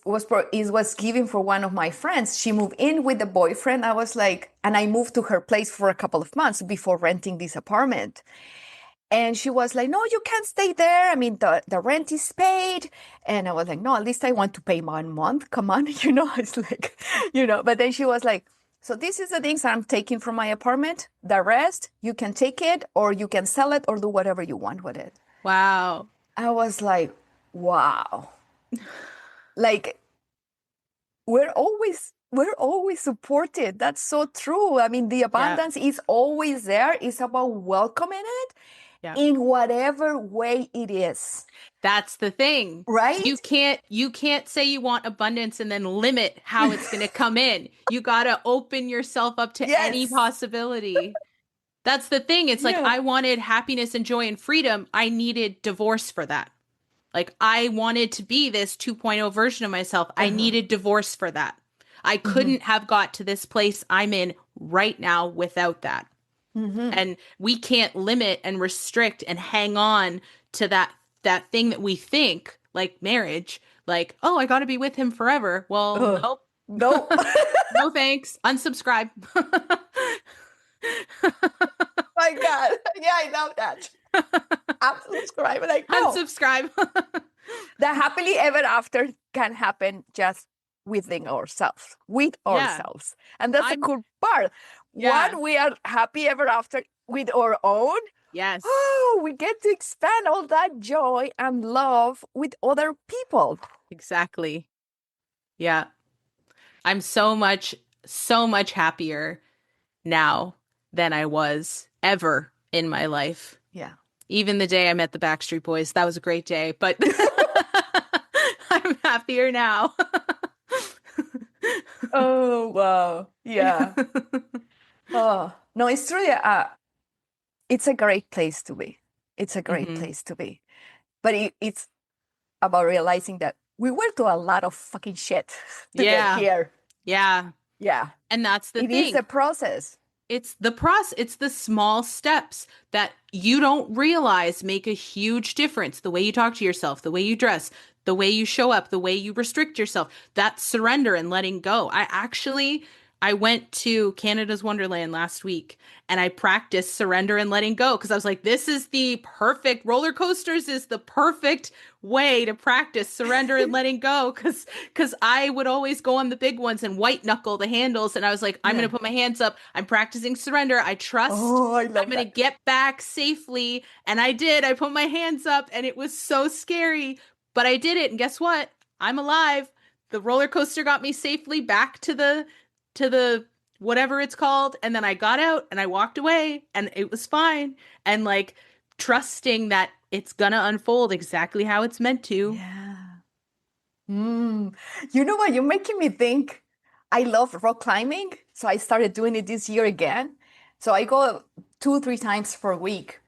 was given for one of my friends. She moved in with the boyfriend. I was like, and I moved to her place for a couple of months before renting this apartment. And she was like, no, you can't stay there. I mean, the rent is paid. And I was like, no, at least I want to pay 1 month. Come on. It's like, but then she was like, so this is the things I'm taking from my apartment. The rest, you can take it or you can sell it or do whatever you want with it. Wow. I was like, wow. Like, we're always supported. That's so true. I mean, the Yeah. abundance is always there. It's about welcoming it Yeah. in whatever way it is. That's the thing. Right? You can't say you want abundance and then limit how it's going to come in. You got to open yourself up to any Yes. possibility. That's the thing. It's like Yeah. I wanted happiness and joy and freedom. I needed divorce for that. Like I wanted to be this 2.0 version of myself. I Uh-huh. needed divorce for that. I Hmm. couldn't have got to this place I'm in right now without that. Hmm. And we can't limit and restrict and hang on to that thing that we think, like marriage, like, oh, I got to be with him forever. Well, Oh, nope. no. No thanks. Unsubscribe. My God. Yeah, I know that. I'm subscribing. Like, no. Unsubscribe. The happily ever after can happen just within ourselves, with Yeah. ourselves. And that's the I'm cool part. yeah. One, we are happy ever after with our own. Yes. Oh, we get to expand all that joy and love with other people. Exactly. Yeah. I'm so much happier now than I was ever in my life. Yeah. Even the day I met the Backstreet Boys, that was a great day, but I'm happier now. Oh, wow. Yeah. Oh, no, it's really it's a great place to be. It's a great Hmm. place to be. But it's about realizing that we went through a lot of fucking shit to get Yeah. here. Yeah. Yeah. And that's the It is thing. a process. It's the small steps that you don't realize make a huge difference. The way you talk to yourself, the way you dress, the way you show up, the way you restrict yourself. That's surrender and letting go. I went to Canada's Wonderland last week and I practiced surrender and letting go because I was like, this is the perfect roller coasters is the perfect way to practice surrender and letting go because I would always go on the big ones and white knuckle the handles and I was like, I'm Yeah. gonna put my hands up. I'm practicing surrender. I trust Oh, I I'm love gonna that. get back safely. And I did. I put my hands up and it was so scary, but I did it. And guess what? I'm alive. The roller coaster got me safely back to the whatever it's called. And then I got out and I walked away and it was fine. And like trusting that it's gonna unfold exactly how it's meant to. Yeah. Mm. You know what? You're making me think. I love rock climbing. So I started doing it this year again. So I go 2, 3 times per week.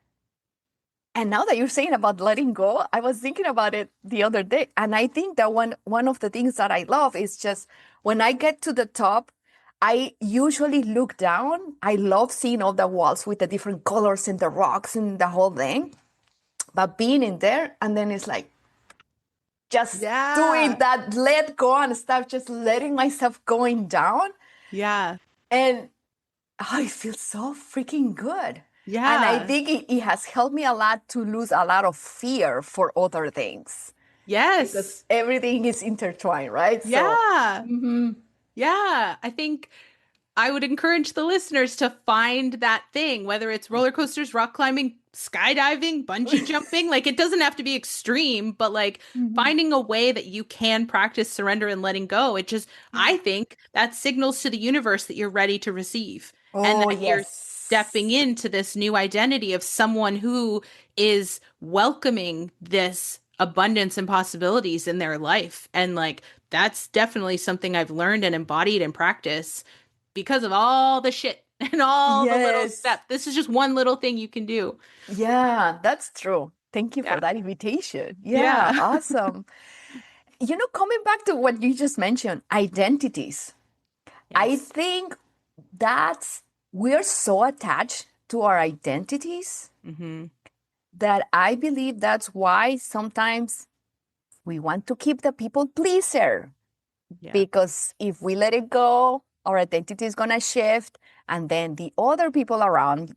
And now that you're saying about letting go, I was thinking about it the other day. And I think that one of the things that I love is just when I get to the top, I usually look down. I love seeing all the walls with the different colors and the rocks and the whole thing. But being in there, and then it's like just doing Yeah. that, let go and start just letting myself going down. Yeah. And I feel so freaking good. And I Yeah. think it has helped me a lot to lose a lot of fear for other things because Yes. everything is intertwined, right? So, Yeah. Yeah. I think I would encourage the listeners to find that thing, whether it's roller coasters, rock climbing, skydiving, bungee jumping. Like it doesn't have to be extreme, but like Mhm. finding a way that you can practice surrender and letting go. It just, I Yeah. think that signals to the universe that you're ready to receive and Oh, that you're stepping yes. into this new identity of someone who is welcoming this abundance and possibilities in their life. And like, that's definitely something I've learned and embodied in practice because of all the shit and all the little Yes. steps. This is just one little thing you can do. Yeah, that's true. Thank you for Yeah. that invitation. Yeah, Yeah. awesome. Coming back to what you just mentioned, identities. I Yes. think that's we're so attached to our identities Hmm. that I believe that's why sometimes we want to keep the people pleaser Yeah. because if we let it go, our identity is gonna shift, and then the other people around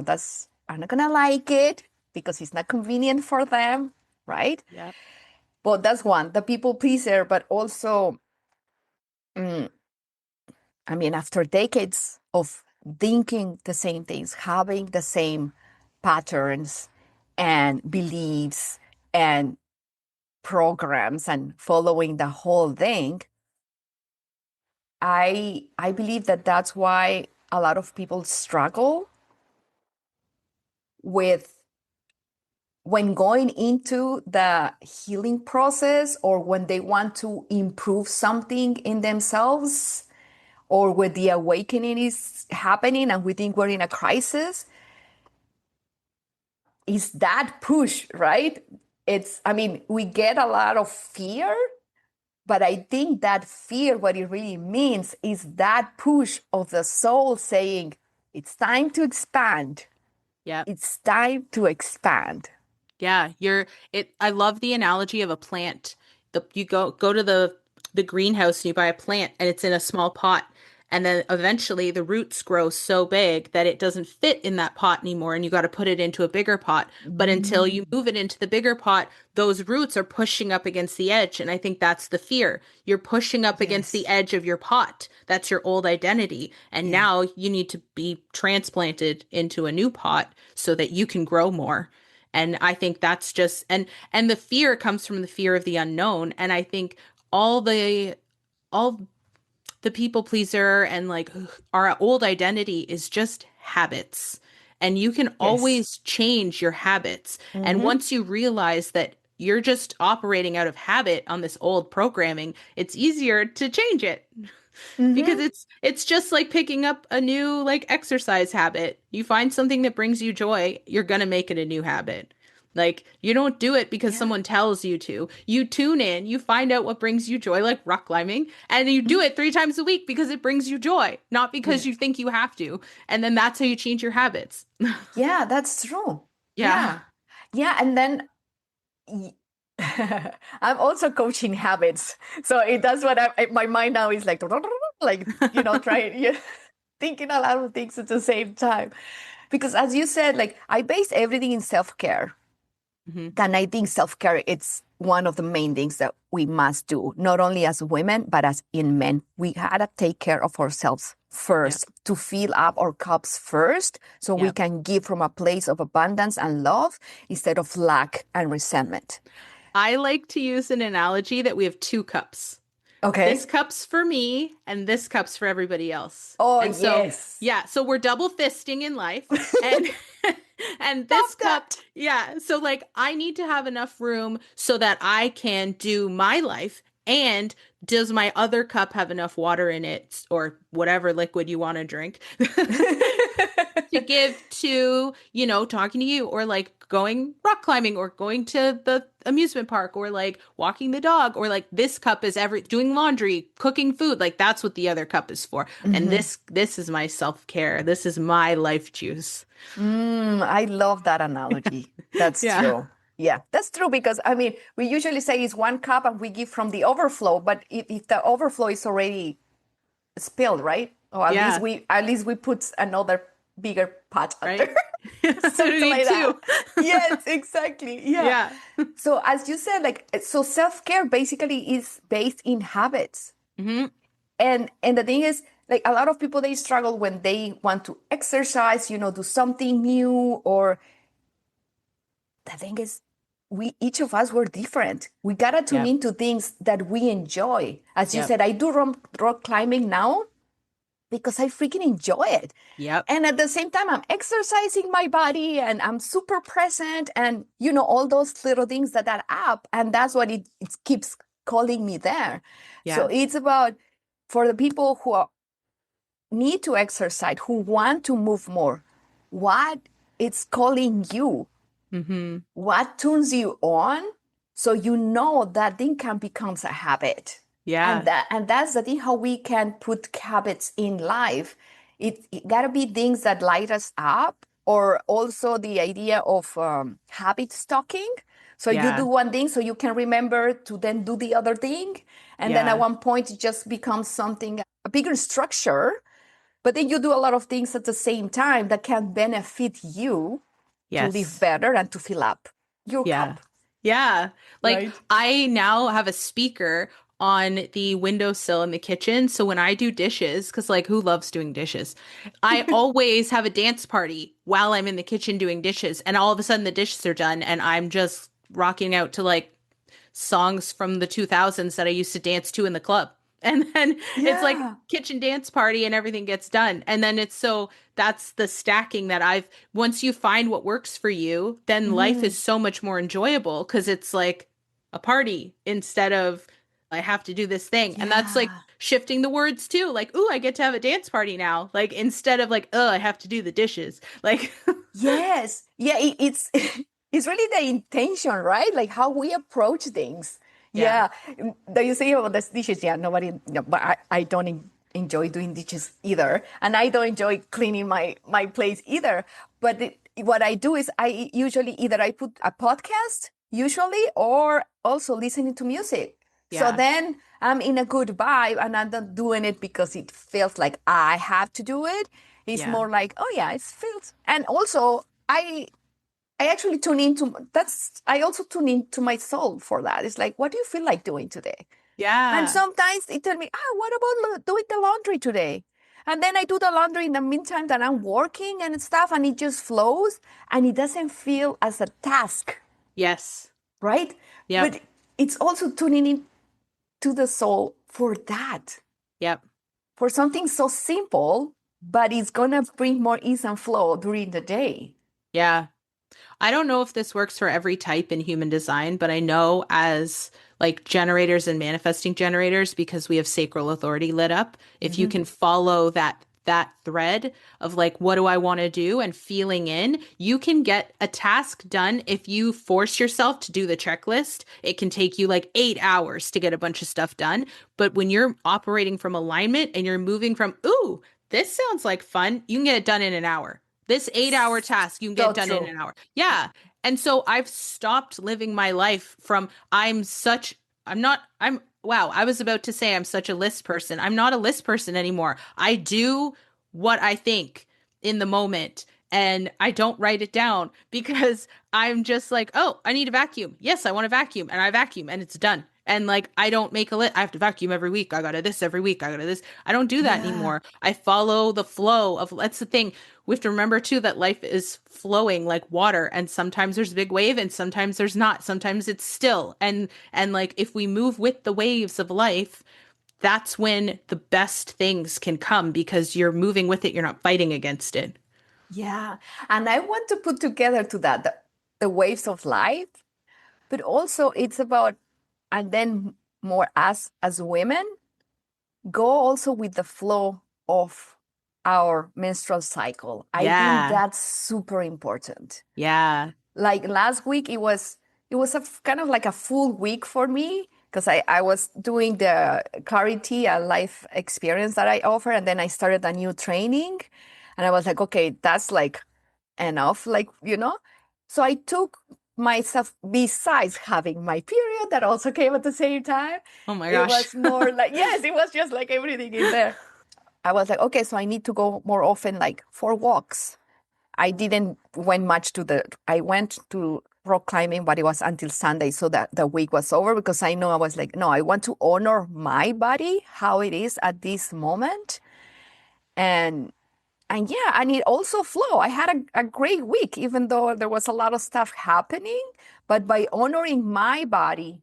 us are not gonna like it because it's not convenient for them, right? Yeah. But that's one, the people pleaser, but also, mm, I mean, after decades of thinking the same things, having the same patterns and beliefs and programs and following the whole thing, I believe that that's why a lot of people struggle with when going into the healing process or when they want to improve something in themselves or when the awakening is happening and we think we're in a crisis, is that push, right? I mean, we get a lot of fear, but I think that fear, what it really means is that push of the soul saying, it's time to expand. Yeah. It's time to expand. Yeah, I love the analogy of a plant. You go to the greenhouse and you buy a plant and it's in a small pot. And then eventually the roots grow so big that it doesn't fit in that pot anymore and you got to put it into a bigger pot. But until you Mm, move it into the bigger pot, those roots are pushing up against the edge. And I think that's the fear. You're pushing up against the yes. edge of your pot. That's your old identity. And Yeah. now you need to be transplanted into a new pot so that you can grow more. And I think that's just and the fear comes from the fear of the unknown. And I think all the all the people pleaser and like our old identity is just habits. And you can Yes. always change your habits. And Mm-hmm. once you realize that you're just operating out of habit on this old programming, it's easier to change it because Mm-hmm. it's just like picking up a new like exercise habit. You find something that brings you joy, you're gonna make it a new habit. Like you don't do it because Yeah. someone tells you to. You tune in, you find out what brings you joy, like rock climbing, and you do Mhm. it 3 times a week because it brings you joy, not because Yes. you think you have to. And then that's how you change your habits. Yeah, that's true. Yeah. Yeah. Yeah. And then y- I'm also coaching habits. So that's what my mind now is like, trying, thinking a lot of things at the same time. Because as you said, like I base everything in self-care. Hmm. And I think self-care, it's one of the main things that we must do, not only as women, but as in men. We gotta take care of ourselves Yeah. first to fill up our cups first so we Yeah. can give from a place of abundance and love instead of lack and resentment. I like to use an analogy that we have two cups. This Okay. cup's for me and this cup's for everybody else. Oh, And so, yes. yeah, so we're double fisting in life and and Love this cup, that. yeah, so like I need to have enough room so that I can do my life and does my other cup have enough water in it or whatever liquid you want to drink to give to, talking to you or like going rock climbing or going to the amusement park or like walking the dog or like this cup is every doing laundry, cooking food, like that's what the other cup is for. And Mhm. this is my self-care. This is my life juice. I love that analogy. That's Yeah. true. Yeah, that's true because I mean, we usually say it's one cup and we give from the overflow, but if the overflow is already spilled, right? Or Yeah, at least we put another bigger pot right. under. Something Me like that. too. Yes, exactly. Yeah. Yeah. So as you said, like, so self-care basically is based in habits. Hmm. And the thing is, like, a lot of people, they struggle when they want to exercise, do something new. Or the thing is, we each of us were different. We gotta tune Yep. into things that we enjoy. As you Yep. said, I do rock climbing now because I freaking enjoy it. Yep. And at the same time, I'm exercising my body and I'm super present, and all those little things that add up. And that's what it keeps calling me there. So Yeah. it's about, for the people who need to exercise, who want to move more, what it's calling you, Hmm. what tunes you on, so that thing can becomes a habit. and Yeah. that and that's the thing, how we can put habits in life. It gotta be things that light us up, or also the idea of habit stocking. So you do Yeah. one thing so you can remember to then do the other thing, and then at Yeah. one point it just becomes something, a bigger structure. But then you do a lot of things at the same time that can benefit you to live Yes. better and to fill up your Yeah. cup, Yeah. Like right? I now have a speaker on the windowsill in the kitchen. So when I do dishes, because like who loves doing dishes? I always have a dance party while I'm in the kitchen doing dishes. And all of a sudden the dishes are done and I'm just rocking out to like songs from the 2000s that I used to dance to in the club. And then it's like Yeah. kitchen dance party and everything gets done. And then it's so that's the stacking that once you find what works for you, then life Hmm. is so much more enjoyable because it's like a party instead of I have to do this thing. And that's like Yeah. shifting the words too. Like, ooh, I get to have a dance party now. Like instead of like, oh, I have to do the dishes. Like, Yes. Yeah. It's it's really the intention, right? Like how we approach things. yeah, Yeah. That you say about the dishes. Yeah. Nobody. No, but I don't enjoy doing dishes either, and I don't enjoy cleaning my place either. But what I do is I usually either I put a podcast usually, or also listening to music. So yeah, then I'm in a good vibe, and I'm not doing it because it feels like I have to do it. It's yeah, more like, oh yeah, it feels. And also, I actually tune into that's. I also tune into my soul for that. It's like, what do you feel like doing today? And yeah. sometimes it tell me, what about doing the laundry today? And then I do the laundry in the meantime that I'm working and stuff, and it just flows, and it doesn't feel as a task, Yes. right? Yep. But it's also tuning in to the soul for that, Yep. for something so simple, but it's gonna bring more ease and flow during the day. Yeah. I don't know if this works for every type in human design, but I know as like generators and manifesting generators, because we have sacral authority lit up, if you Mhm. can follow that thread of like what do I want to do and feeling in, you can get a task done if you force yourself to do the checklist. It can take you like 8 hours to get a bunch of stuff done, but when you're operating from alignment and you're moving from ooh, this sounds like fun, you can get it done in an hour. This 8 hour task, you can get So done in true. an hour. Yeah. And so I've stopped living my life from wow, I was about to say I'm such a list person. I'm not a list person anymore. I do what I think in the moment and I don't write it down because I'm just like, oh, I need a vacuum. Yes, I want a vacuum and I vacuum and it's done. And like, I don't make a list. I have to vacuum every week. I gotta this every week. I gotta this. I don't do that Yeah. anymore. I follow the flow of, that's the thing. We have to remember too that life is flowing like water and sometimes there's a big wave and sometimes there's not. Sometimes it's still. And like if we move with the waves of life, that's when the best things can come because you're moving with it, you're not fighting against it. Yeah. And I want to put together to that the waves of life, but also it's about, and then more as women, go also with the flow of our menstrual cycle. I think Yeah. that's super important. Yeah. Like last week, it was a kind of like a full week for me because I was doing the clarity and life experience that I offer, and then I started a new training, and I was like, okay, that's like enough, like. So I took myself, besides having my period that also came at the same time. Oh my It gosh. was more like, yes, it was just like everything in there. I was like, okay, so I need to go more often, like for walks. I didn't went much to I went to rock climbing, but it was until Sunday, so that the week was over because I know I was like, no, I want to honor my body, how it is at this moment. And and yeah, and it also flow. I had a great week, even though there was a lot of stuff happening, but by honoring my body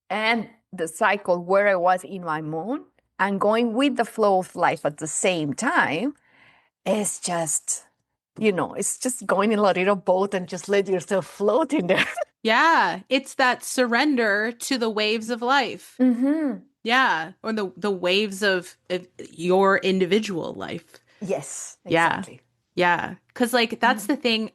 and the cycle where I was in my moon and going with the flow of life at the same time, it's just, it's just going in a little boat and just let yourself float in there. Yeah, it's that surrender to the waves of life. Mm-hmm. Yeah, or the waves of your individual life. Yes, Yeah. exactly. Yeah. Because, like, that's Mhm. the thing.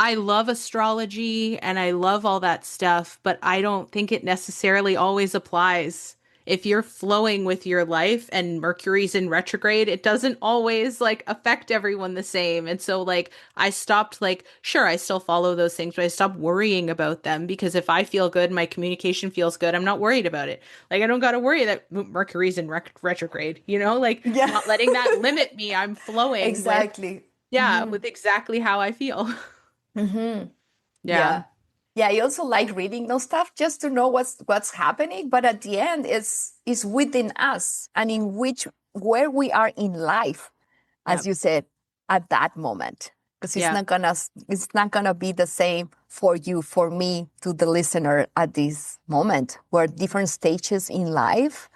I love astrology and I love all that stuff, but I don't think it necessarily always applies. If you're flowing with your life and Mercury's in retrograde, it doesn't always like affect everyone the same. And so, like, I stopped, like, sure, I still follow those things, but I stopped worrying about them because if I feel good, my communication feels good, I'm not worried about it. Like, I don't got to worry that Mercury's in retrograde, like Yeah, not letting that limit me. I'm flowing with exactly. yeah, Hmm. with exactly how I feel. Hmm. Yeah. Yeah. Yeah, I also like reading those stuff just to know what's happening. But at the end, it's within us and in which where we are in life, Yeah. as you said, at that moment. Because Yeah. it's not gonna be the same for you, for me, to the listener at this moment. We're different stages in life.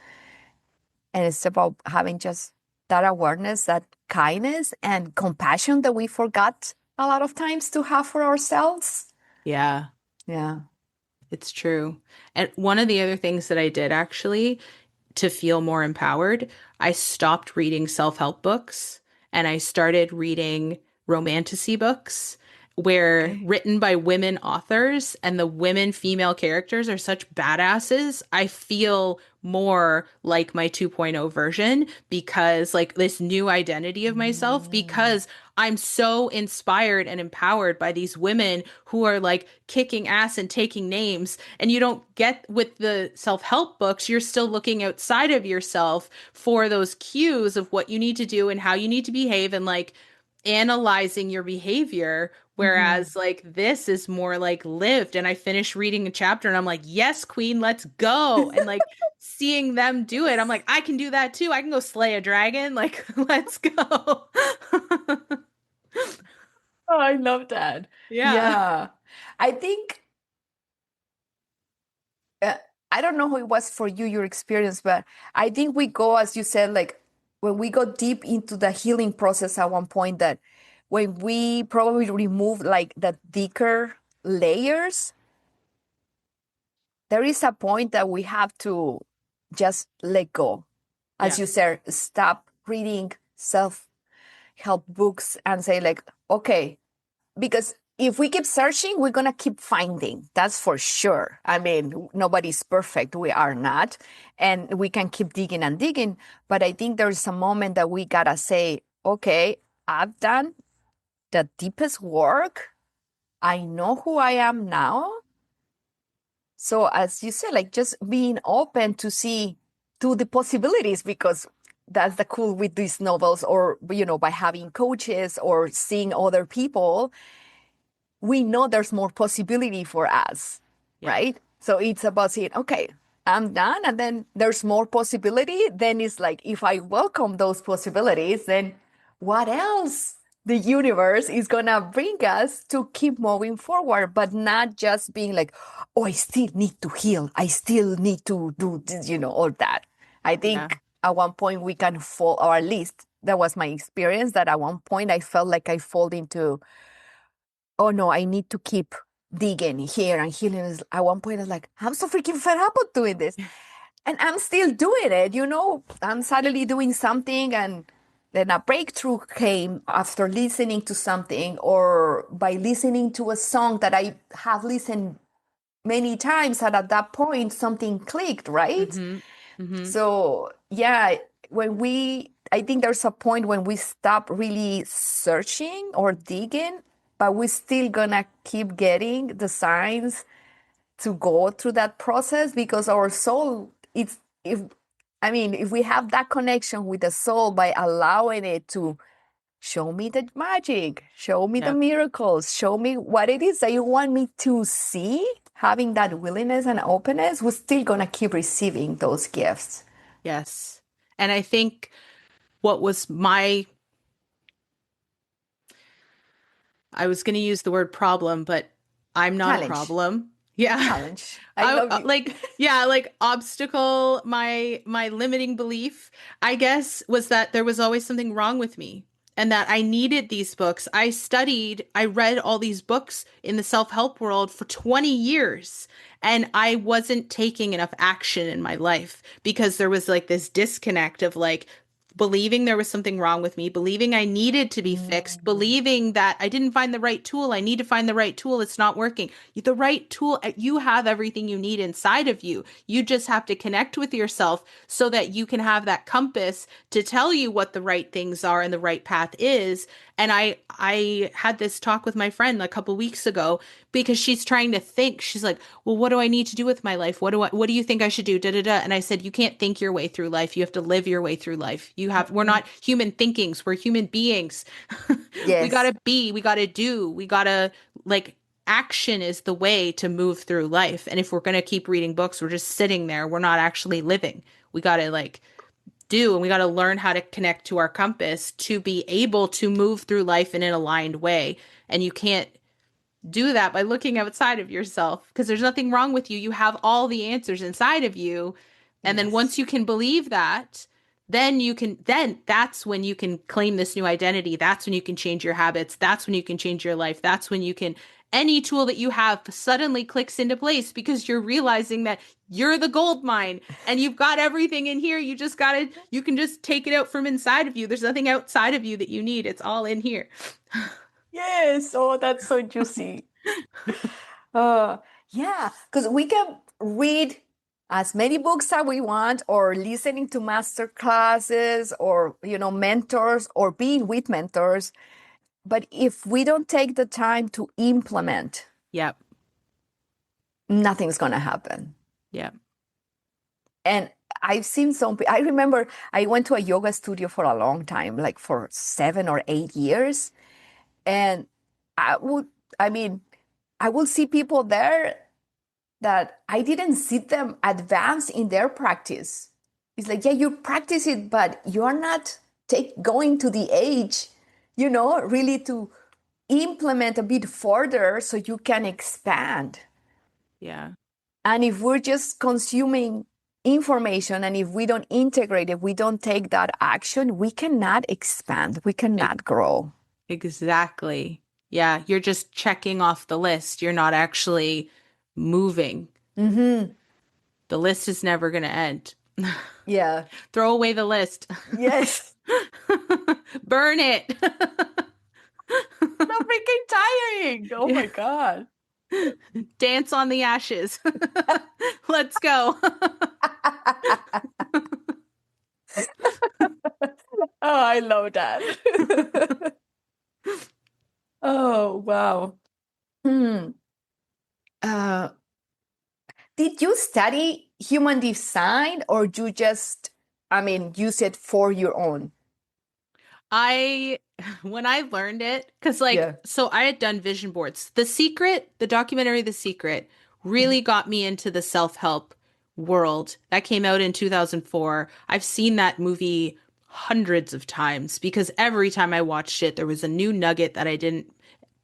And it's about having just that awareness, that kindness and compassion that we forgot a lot of times to have for ourselves. Yeah. Yeah. It's true. And one of the other things that I did actually to feel more empowered, I stopped reading self-help books and I started reading romantasy books where Okay. written by women authors and the women female characters are such badasses. I feel more like my 2.0 version because like this new identity of myself Mm. because I'm so inspired and empowered by these women who are like kicking ass and taking names. And you don't get with the self help books, you're still looking outside of yourself for those cues of what you need to do and how you need to behave and like analyzing your behavior. Mhm. Whereas, like, this is more like lived. And I finished reading a chapter and I'm like, yes, queen, let's go. And like, seeing them do it, I'm like, I can do that too. I can go slay a dragon. Like, let's go. Oh, I love that. Yeah. Yeah. I think, uh, I don't know how it was for you, your experience, but I think we go, as you said, like when we go deep into the healing process at one point, that when we probably remove like the thicker layers, there is a point that we have to just let go. As Yeah. you said, stop reading self-help books and say, like, okay, because if we keep searching, we're going to keep finding. That's for sure. I mean, nobody's perfect. We are not. And we can keep digging and digging. But I think there's a moment that we got to say, okay, I've done the deepest work. I know who I am now. So, as you said, like just being open to see to the possibilities, because that's the cool with these novels, or, by having coaches or seeing other people, we know there's more possibility for us, Yeah. right? So it's about saying, okay, I'm done. And then there's more possibility. Then it's like, if I welcome those possibilities, then what else the universe is going to bring us to keep moving forward, but not just being like, oh, I still need to heal. I still need to do this, all that. I Yeah. think at one point we can fall, or at least that was my experience, that at one point I felt like I fall into, oh no, I need to keep digging here and healing. At one point, I was like, I'm so freaking fed up of doing this. And I'm still doing it, I'm suddenly doing something, and then a breakthrough came after listening to something, or by listening to a song that I have listened many times. And at that point, something clicked, right? Mm-hmm. Mm-hmm. So, yeah, I think there's a point when we stop really searching or digging, but we're still gonna keep getting the signs to go through that process, because our soul, if we have that connection with the soul by allowing it to show me the magic, show me the Yep. miracles, show me what it is that you want me to see. Having that willingness and openness, we're still going to keep receiving those gifts. Yes. And I think what was my, I was going to use the word problem, but I'm not a Challenge, problem. Yeah. challenge. I love you. Like, yeah, like obstacle, my limiting belief, I guess, was that there was always something wrong with me and that I needed these books. I read all these books in the self-help world for 20 years, and I wasn't taking enough action in my life because there was like this disconnect of like believing there was something wrong with me, believing I needed to be fixed, Mm, believing that I didn't find the right tool. I need to find the right tool. It's not working. The right tool, you have everything you need inside of you. You just have to connect with yourself so that you can have that compass to tell you what the right things are and the right path is. And I had this talk with my friend a couple weeks ago because she's trying to think. She's like, "Well, what do I need to do with my life? What do you think I should do?" Da da da. And I said, "You can't think your way through life. You have to live your way through life. We're mhm. not human thinkings. We're human beings. We got Yes, to be, we got to do, we got to like action is the way to move through life. And if we're going to keep reading books, we're just sitting there. We're not actually living. We got to like do, and we got to learn how to connect to our compass to be able to move through life in an aligned way. And you can't do that by looking outside of yourself because there's nothing wrong with you. You have all the answers inside of you. And then once yes, you can believe that, then that's when you can claim this new identity. That's when you can change your habits. That's when you can change your life. That's when you can, any tool that you have suddenly clicks into place because you're realizing that you're the gold mine and you've got everything in here. You just got to, you can just take it out from inside of you. There's nothing outside of you that you need. It's all in here. yes. Oh, that's so juicy. Uh, yeah, because we can read as many books as we want, or listening to master classes, or mentors, or being with mentors. But if we don't take the time to implement, Yep. nothing's gonna happen. Yep. And I've seen I remember I went to a yoga studio for a long time, like for 7 or 8 years. And I would, I mean, I will see people there that I didn't see them advance in their practice. It's like, yeah, you practice it, but you're not going to the age, really to implement a bit further so you can expand. Yeah. And if we're just consuming information and if we don't integrate it, we don't take that action, we cannot expand, we E- cannot grow. Exactly. Yeah, you're just checking off the list. You're not actually moving. Hmm. The list is never going to end. Yeah. Throw away the list. Yes. Burn it. So freaking tiring. Oh Yeah. my God. Dance on the ashes. Let's go. Oh, I love that. Oh, wow. Hmm. Uh, did you study human design or you just, use it for your own? I when I learned it, because like Yeah. so I had done vision boards. The Secret, the documentary The Secret, really got me into the self-help world. That came out in 2004. I've seen that movie hundreds of times because every time I watched it, there was a new nugget that I didn't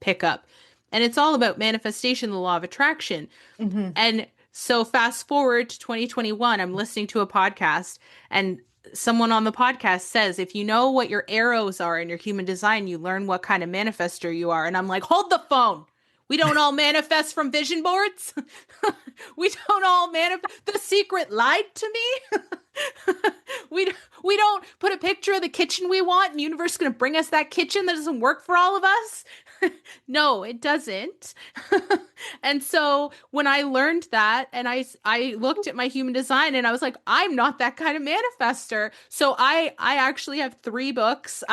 pick up. And it's all about manifestation, the law of attraction. Hmm. And so fast forward to 2021, I'm listening to a podcast and someone on the podcast says, if you know what your arrows are in your human design, you learn what kind of manifester you are. And I'm like, hold the phone. We don't all manifest from vision boards. We don't all manifest. The Secret lied to me. we we don't put a picture of the kitchen we want, and the universe is going to bring us that kitchen that doesn't work for all of us. No, it doesn't. And so when I learned that and I looked at my human design and I was like, I'm not that kind of manifester. So I actually have 3 books.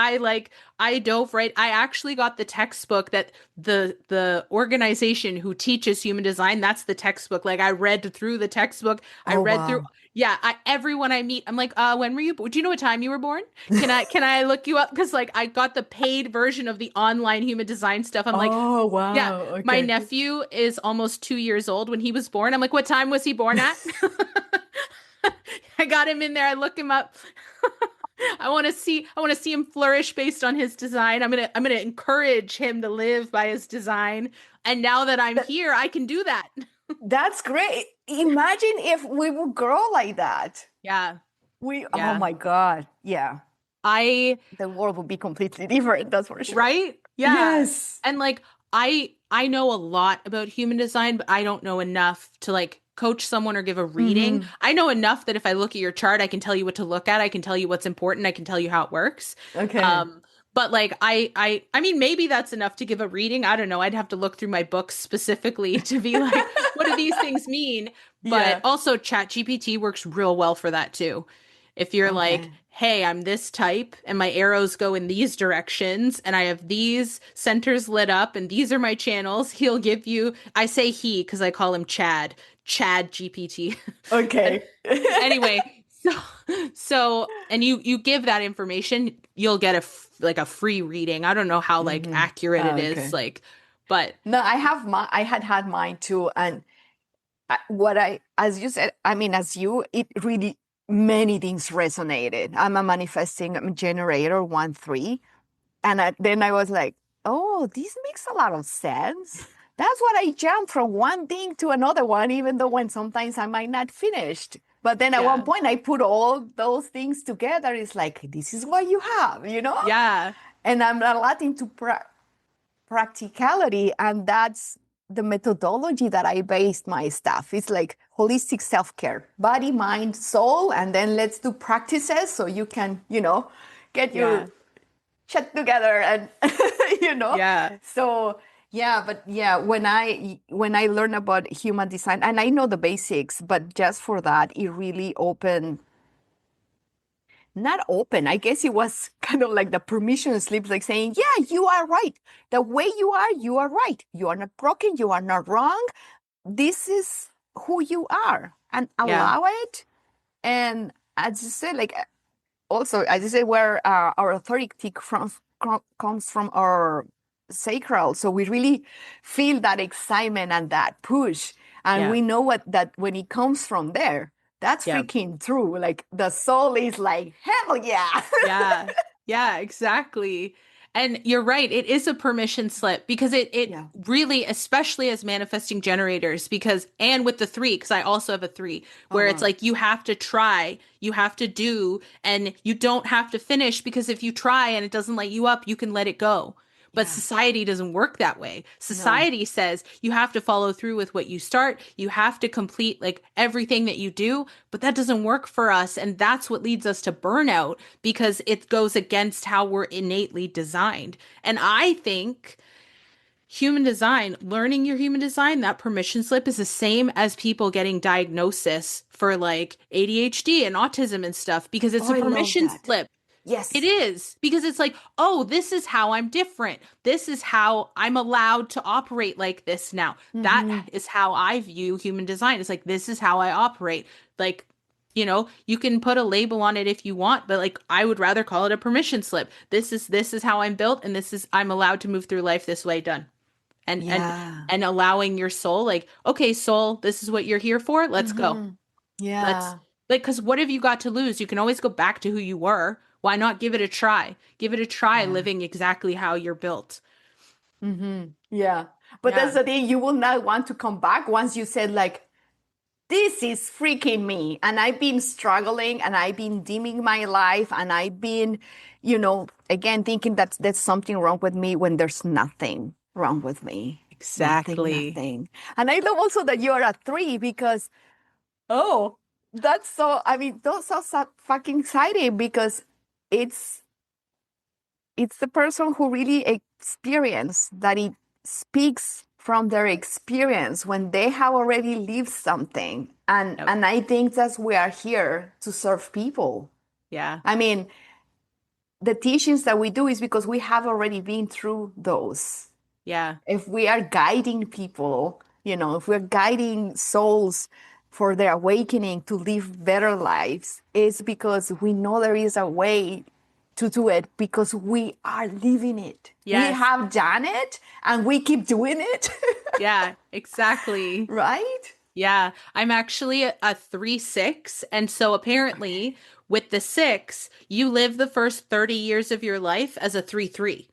I dove right. I actually got the textbook that the organization who teaches human design, that's the textbook. Like I read through the textbook. I Oh, read through wow. yeah, everyone I meet, I'm like, when were you do you know what time you were born? Can I look you up? Because like I got the paid version of the online human design stuff. I'm like, Oh, yeah, wow. my Okay. nephew is almost 2 years old when he was born. I'm like, what time was he born at? I got him in there. I look him up. I want to see him flourish based on his design. I'm gonna encourage him to live by his design. And now that I'm That, here, I can do that. that's great. Imagine if we would grow like that. Yeah. Oh Yeah. my God. Yeah. I The world would be completely different. That's for sure. Right? Yeah. Yes. And like I know a lot about human design, but I don't know enough to like coach someone or give a reading. Mm-hmm. I know enough that if I look at your chart, I can tell you what to look at. I can tell you what's important. I can tell you how it works. Okay. Um, but like I mean maybe that's enough to give a reading. I don't know. I'd have to look through my books specifically to be like, what do these things mean? But Yeah. also ChatGPT works real well for that too. If you're like, Okay. hey, I'm this type and my arrows go in these directions and I have these centers lit up and these are my channels, he'll give you, I say he because I call him Chad GPT. And Okay. anyway, and you give that information, you'll get like a free reading. I don't know how like Mm-hmm. accurate it is, Okay. like, but No, I had mine too. And as you said, I mean, as you, it really, many things resonated. I'm a manifesting generator 1-3. And then I was like, oh, this makes a lot of sense. That's what I jump from one thing to another one, even though when sometimes I might not finished. But then at one yeah. point I put all those things together. It's like, this is what you have, you know? Yeah. And I'm a lot into practicality. And that's the methodology that I based my stuff. It's like holistic self-care, body, mind, soul. And then let's do practices so you can, get your Yeah. shut together and you know Yeah. so yeah. But yeah, when I learned about human design, and I know the basics, but just for that it really opened, not open, I guess it was kind of like the permission slip, like saying, yeah, you are right, the way you are right, you are not broken, you are not wrong, this is who you are, and Yeah. allow it. And as you said, like, also, as you say, where our authority comes from our sacral, so we really feel that excitement and that push, and Yeah. we know what that when it comes from there, that's Yeah. freaking true. Like the soul is like, hell yeah. Yeah. Yeah, exactly. And you're right, it is a permission slip because it Yeah. really, especially as manifesting generators, because and with the three, because I also have a three, Oh where it's wow. like you have to try, you have to do, and you don't have to finish because if you try and it doesn't light you up, you can let it go. But Yeah. society doesn't work that way. No. Society says you have to follow through with what you start. You have to complete like everything that you do, but that doesn't work for us. And that's what leads us to burnout because it goes against how we're innately designed. And I think human design, learning your human design, that permission slip is the same as people getting diagnosis for like ADHD and autism and stuff because it's Oh, a I love permission that. slip. It Yes. is because it's like, oh, this is how I'm different. This is how I'm allowed to operate like this now. That Mm-hmm. is how I view human design. It's like, this is how I operate. Like, you can put a label on it if you want, but like I would rather call it a permission slip. This is how I'm built and this is I'm allowed to move through life this way, done. And and Yeah. and allowing your soul like, okay, soul, this is what you're here for. Let's go. Mm-hmm. Let's Yeah. like, because what have you got to lose? You can always go back to who you were. Why not give it a try? Give it a try Yeah. living exactly how you're built. Mm-hmm. Yeah. But that's Yeah. the thing, you will not want to come back once you said, like, this is freaking me. And I've been struggling and I've been dimming my life and I've been, again, thinking that there's something wrong with me when there's nothing wrong with me. Nothing, Exactly. nothing. And I love also that you're a 3 because, oh, that's so, I mean, those are so fucking exciting because it's it's the person who really experienced that it speaks from their experience when they have already lived something, and Yep. and I think that's we are here to serve people. Yeah. I mean, the teachings that we do is because we have already been through those. Yeah. If we are guiding people, if we're guiding souls for their awakening to live better lives, it's because we know there is a way to do it because we are living it. We Yes. have done it and we keep doing it, Yeah, exactly. right? Yeah, I'm actually a 3-6. And so apparently, with the six, you live the first 30 years of your life as a 3-3.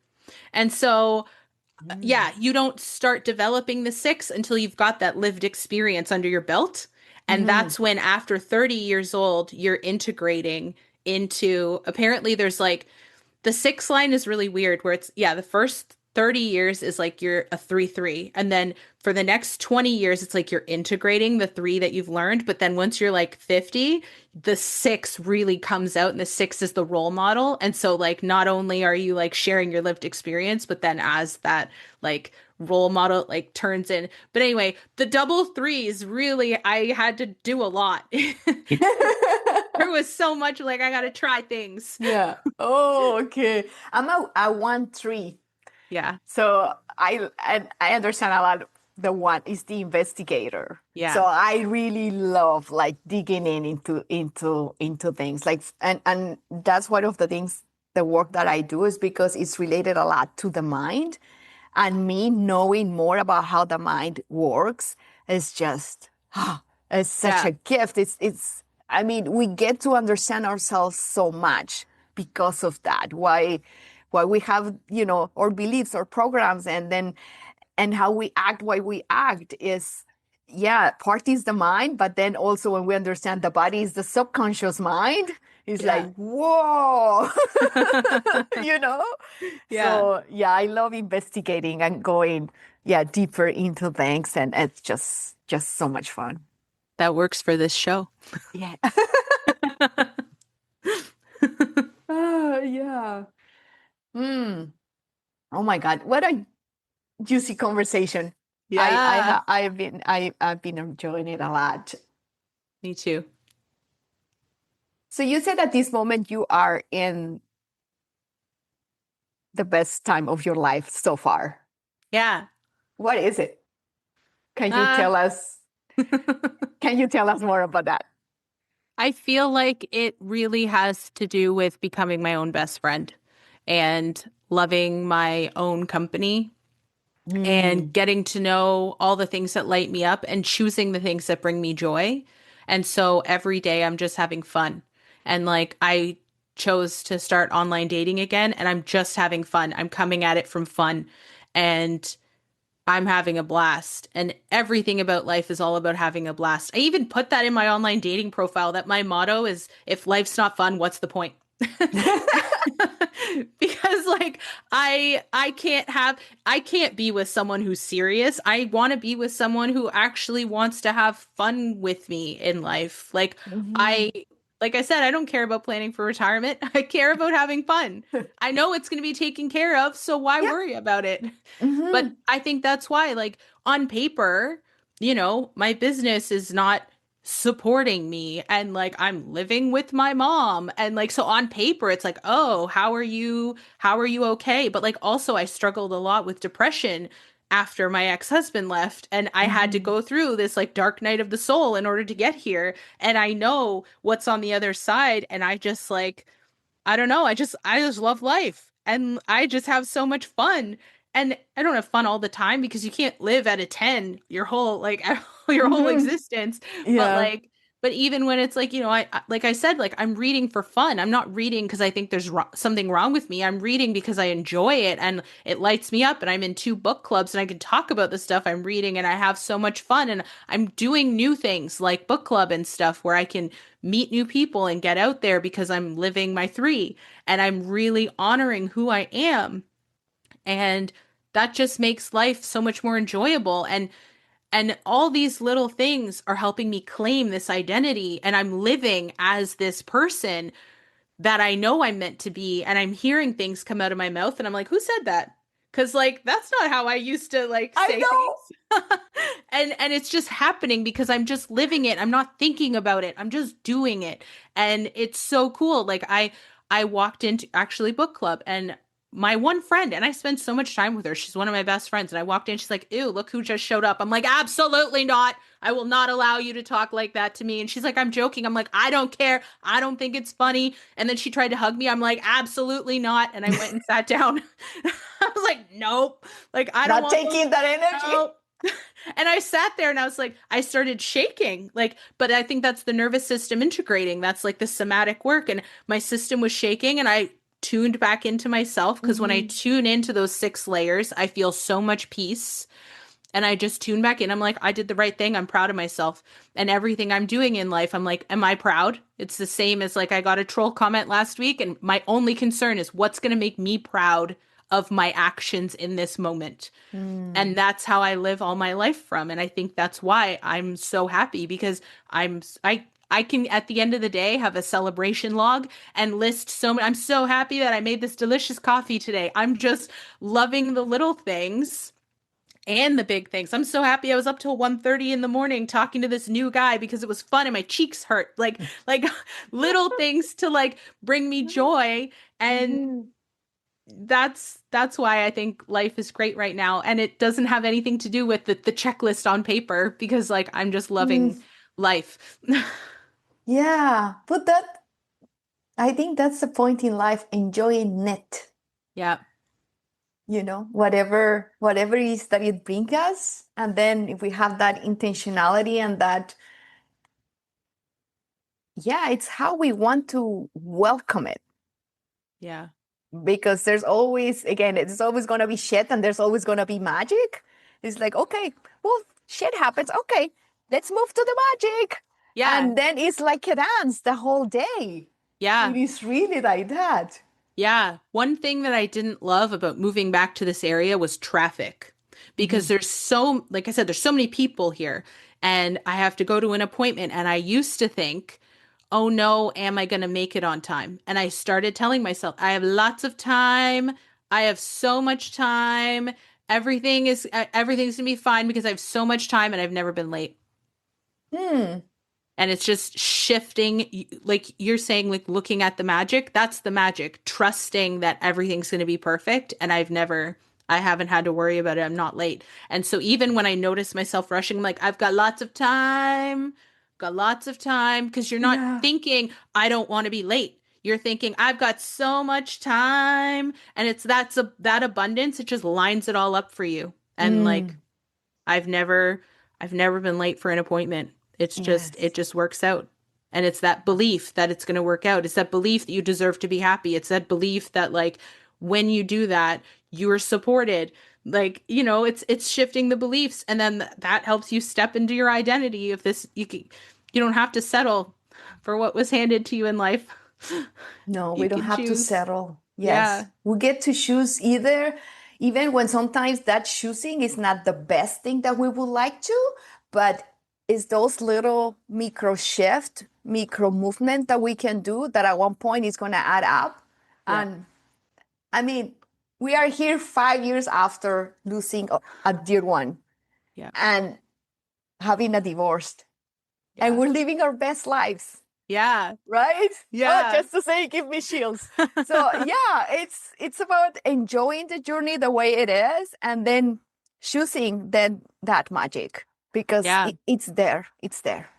And so, Mm. yeah, you don't start developing the six until you've got that lived experience under your belt. And Mhm. that's when, after 30 years old, you're integrating into, apparently, there's like the six line is really weird where it's, yeah, the first 30 years is like you're a 3-3. And then for the next 20 years, it's like you're integrating the three that you've learned. But then once you're like 50, the six really comes out and the six is the role model. And so, like, not only are you like sharing your lived experience, but then as that like role model like turns in. But anyway, the double threes really, I had to do a lot. There was so much like I got to try things. Yeah. Oh, okay. I'm a 1-3. Yeah. So I understand a lot. The one is the investigator. So Yeah. I really love like digging into things like and that's one of the things the work that I do is because it's related a lot to the mind and me knowing more about how the mind works is just it's such Yeah. a gift. It's I mean we get to understand ourselves so much because of that. Why we have our beliefs or programs and how we act why we act is yeah part is the mind but then also when we understand the body is the subconscious mind it's Yeah. like whoa you know Yeah. so yeah I love investigating and going yeah deeper into things and it's just so much fun. That works for this show. Yeah. Yeah. Mm. Oh my God, what a juicy conversation. Yeah. I've been enjoying it a lot. Me too. So you said at this moment you are in the best time of your life so far. Yeah. What is it? Can you Ah. tell us can you tell us more about that? I feel like it really has to do with becoming my own best friend and loving my own company and Mm. getting to know all the things that light me up and choosing the things that bring me joy. And so every day I'm just having fun. And like I chose to start online dating again and I'm just having fun. I'm coming at it from fun and I'm having a blast. And everything about life is all about having a blast. I even put that in my online dating profile that my motto is if life's not fun, what's the point? Because like I can't be with someone who's serious. I want to be with someone who actually wants to have fun with me in life. Mhm. I like I said, I don't care about planning for retirement. I care about having fun. I know it's going to be taken care of, so why Yeah. worry about it? But Hmm. I think that's why, like, on paper, my business is not supporting me and like I'm living with my mom and like so on paper it's like, "Oh, how are you okay?" But like also I struggled a lot with depression after my ex-husband left and I had to Hmm. go through this like dark night of the soul in order to get here and I know what's on the other side and I just like I don't know. I just love life and I just have so much fun. And I don't have fun all the time because you can't live at a 10 your whole like your whole Hmm. existence. But Yeah. like but even when it's like, like I said, like I'm reading for fun. I'm not reading because I think there's something wrong with me. I'm reading because I enjoy it and it lights me up and I'm in 2 book clubs and I can talk about the stuff I'm reading and I have so much fun and I'm doing new things like book club and stuff where I can meet new people and get out there because I'm living my three and I'm really honoring who I am. And that just makes life so much more enjoyable. And all these little things are helping me claim this identity and I'm living as this person that I know I'm meant to be and I'm hearing things come out of my mouth and I'm like, who said that? Cause like that's not how I used to like I say know. things. And it's just happening because I'm just living it. I'm not thinking about it. I'm just doing it. And it's so cool. Like I walked into actually book club, and my one friend, and I spend so much time with her. She's one of my best friends. And I walked in, she's like, ew, look who just showed up. I'm like, absolutely not. I will not allow you to talk like that to me. And she's like, I'm joking. I'm like, I don't care. I don't think it's funny. And then she tried to hug me. I'm like, absolutely not. And I went and sat down. I was like, nope. Like, I don't Not want those. taking that energy. No. And I sat there and I was like, I started shaking. Like, but I think that's the nervous system integrating. That's like the somatic work. And my system was shaking and I tuned back into myself because when I Mm-hmm. tune into those 6 layers, I feel so much peace. And I just tune back in. I'm like, I did the right thing. I'm proud of myself. And everything I'm doing in life, I'm like, am I proud? It's the same as like I got a troll comment last week. And my only concern is what's going to make me proud of my actions in this moment. Mm. And that's how I live all my life from. And I think that's why I'm so happy because I can at the end of the day have a celebration log and list so many. I'm so happy that I made this delicious coffee today. I'm just loving the little things and the big things. I'm so happy I was up till 1:30 in the morning talking to this new guy because it was fun and my cheeks hurt. Like little things to like bring me joy. And Mhm. that's why I think life is great right now. And it doesn't have anything to do with the checklist on paper because like I'm just loving Mm. life. Yeah, but I think that's the point in life, enjoying it, Yeah. whatever it is that it brings us. And then if we have that intentionality and that, yeah, it's how we want to welcome it. Yeah. Because there's always, again, it's always going to be shit and there's always going to be magic. It's like, okay, well, shit happens. Okay, let's move to the magic. Yeah. And then it's like a dance the whole day. It Yeah. is really like that. Yeah. One thing that I didn't love about moving back to this area was traffic because Mhm. there's so, like I said, there's so many people here and I have to go to an appointment. And I used to think, oh no, am I going to make it on time? And I started telling myself, I have lots of time. I have so much time. Everything's going to be fine because I have so much time and I've never been late. Hmm. And it's just shifting, like you're saying, like looking at the magic. That's the magic, trusting that everything's going to be perfect. And I haven't had to worry about it. I'm not late. And so even when I notice myself rushing, I'm like, I've got lots of time, because you're not Yeah. thinking, I don't want to be late. You're thinking, I've got so much time. And that abundance, it just lines it all up for you. And like, Mm. I've never I've never been late for an appointment. It Yes. just works out. And it's that belief that it's going to work out. It's that belief that you deserve to be happy. It's that belief that like when you do that, you're supported. Like, it's shifting the beliefs, and then that helps you step into your identity. If this you don't have to settle for what was handed to you in life. No, we You don't can have to choose. settle. Yes. Yeah. We get to choose either, even when sometimes that choosing is not the best thing that we would like to, but it's those little micro shift, micro movement that we can do that at one point is going to add up. Yeah. And I mean, we are here 5 years after losing a dear one Yeah. and having a divorce, and Yeah. we're living our best lives. Yeah. Right? Oh, Yeah. just to say, give me chills. So yeah, it's about enjoying the journey the way it is, and then choosing then that magic because Yeah. it's there. It's there.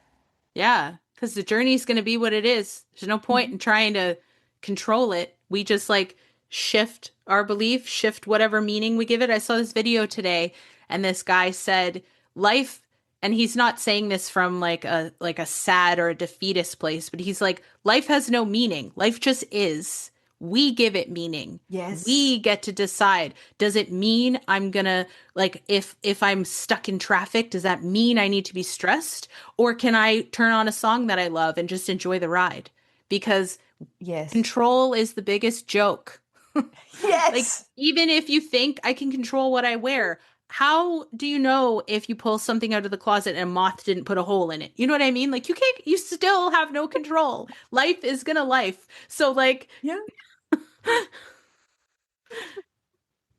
Yeah, because the journey's going to be what it is. There's no point Mhm. in trying to control it. We just like shift our belief, shift whatever meaning we give it. I saw this video today, and this guy said life, and he's not saying this from like a sad or a defeatist place, but he's like life has no meaning. Life just is. We give it meaning. Yes. We get to decide. Does it mean I'm gonna, like, if I'm stuck in traffic, does that mean I need to be stressed? Or can I turn on a song that I love and just enjoy the ride? Because Yes. control is the biggest joke. Like, Yes. even if you think I can control what I wear, how do you know if you pull something out of the closet and a moth didn't put a hole in it? You know what I mean? Like, you still have no control. Life is gonna life. So, like, Yeah.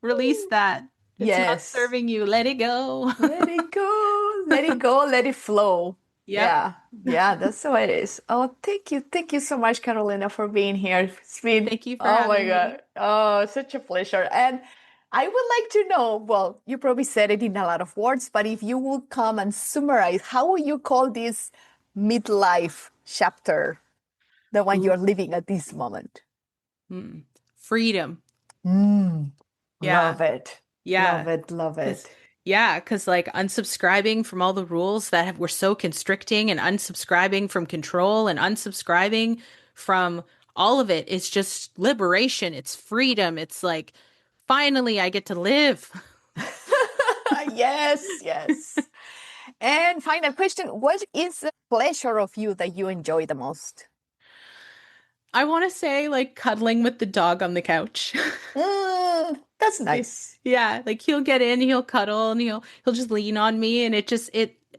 release that. It's not Yes. serving you. Let it go. Let it go. Let it go. Let it flow. Yep. Yeah, yeah, that's how it is. Oh, thank you so much, Carolina, for being here. It's been, Thank you for oh my having me. God, oh, such a pleasure. And I would like to know, well, you probably said it in a lot of words, but if you would come and summarize, how would you call this midlife chapter, the one Ooh, you're living at this moment? mm. Freedom. Mm, Yeah. love it, love Yeah. it, love Cause it. yeah, cause like unsubscribing from all the rules that were so constricting and unsubscribing from control and unsubscribing from all of it is just liberation. It's freedom. It's like finally I get to live. Yes, yes. And final question, what is the pleasure of you that you enjoy the most? I want to say like cuddling with the dog on the couch. That's nice. Yeah, like he'll get in, he'll cuddle, and he'll just lean on me, and it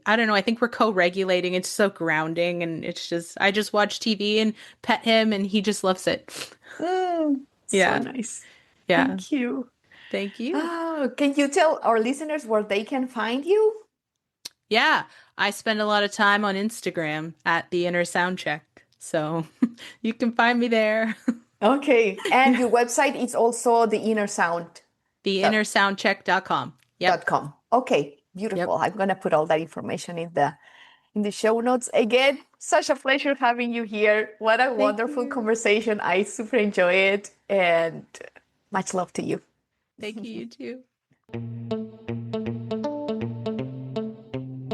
I don't know, I think we're co-regulating. It's so grounding, and it's just I just watch TV and pet him, and he just loves it. So Yeah, nice. yeah. Thank you. Thank you. Oh, can you tell our listeners where they can find you? Yeah, I spend a lot of time on Instagram at the inner sound check, so you can find me there. Okay. And Yeah, your website is also the innersound.com. theinnersoundcheck.com. Yep, Okay, beautiful. yep. I'm gonna put all that information in the show notes. Again, such a pleasure having you here. What a Thank wonderful you. conversation. I super enjoy it and much love to you. Thank you, you too.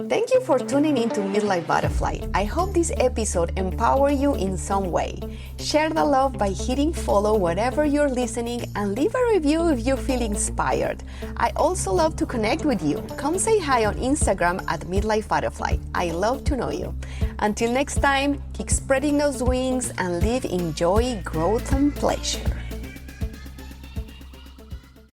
Thank you for tuning in to Midlife Butterfly. I hope this episode empower you in some way. Share the love by hitting follow wherever you're listening and leave a review if you feel inspired. I also love to connect with you. Come say hi on Instagram at Midlife Butterfly. I love to know you. Until next time, keep spreading those wings and live in joy, growth, and pleasure.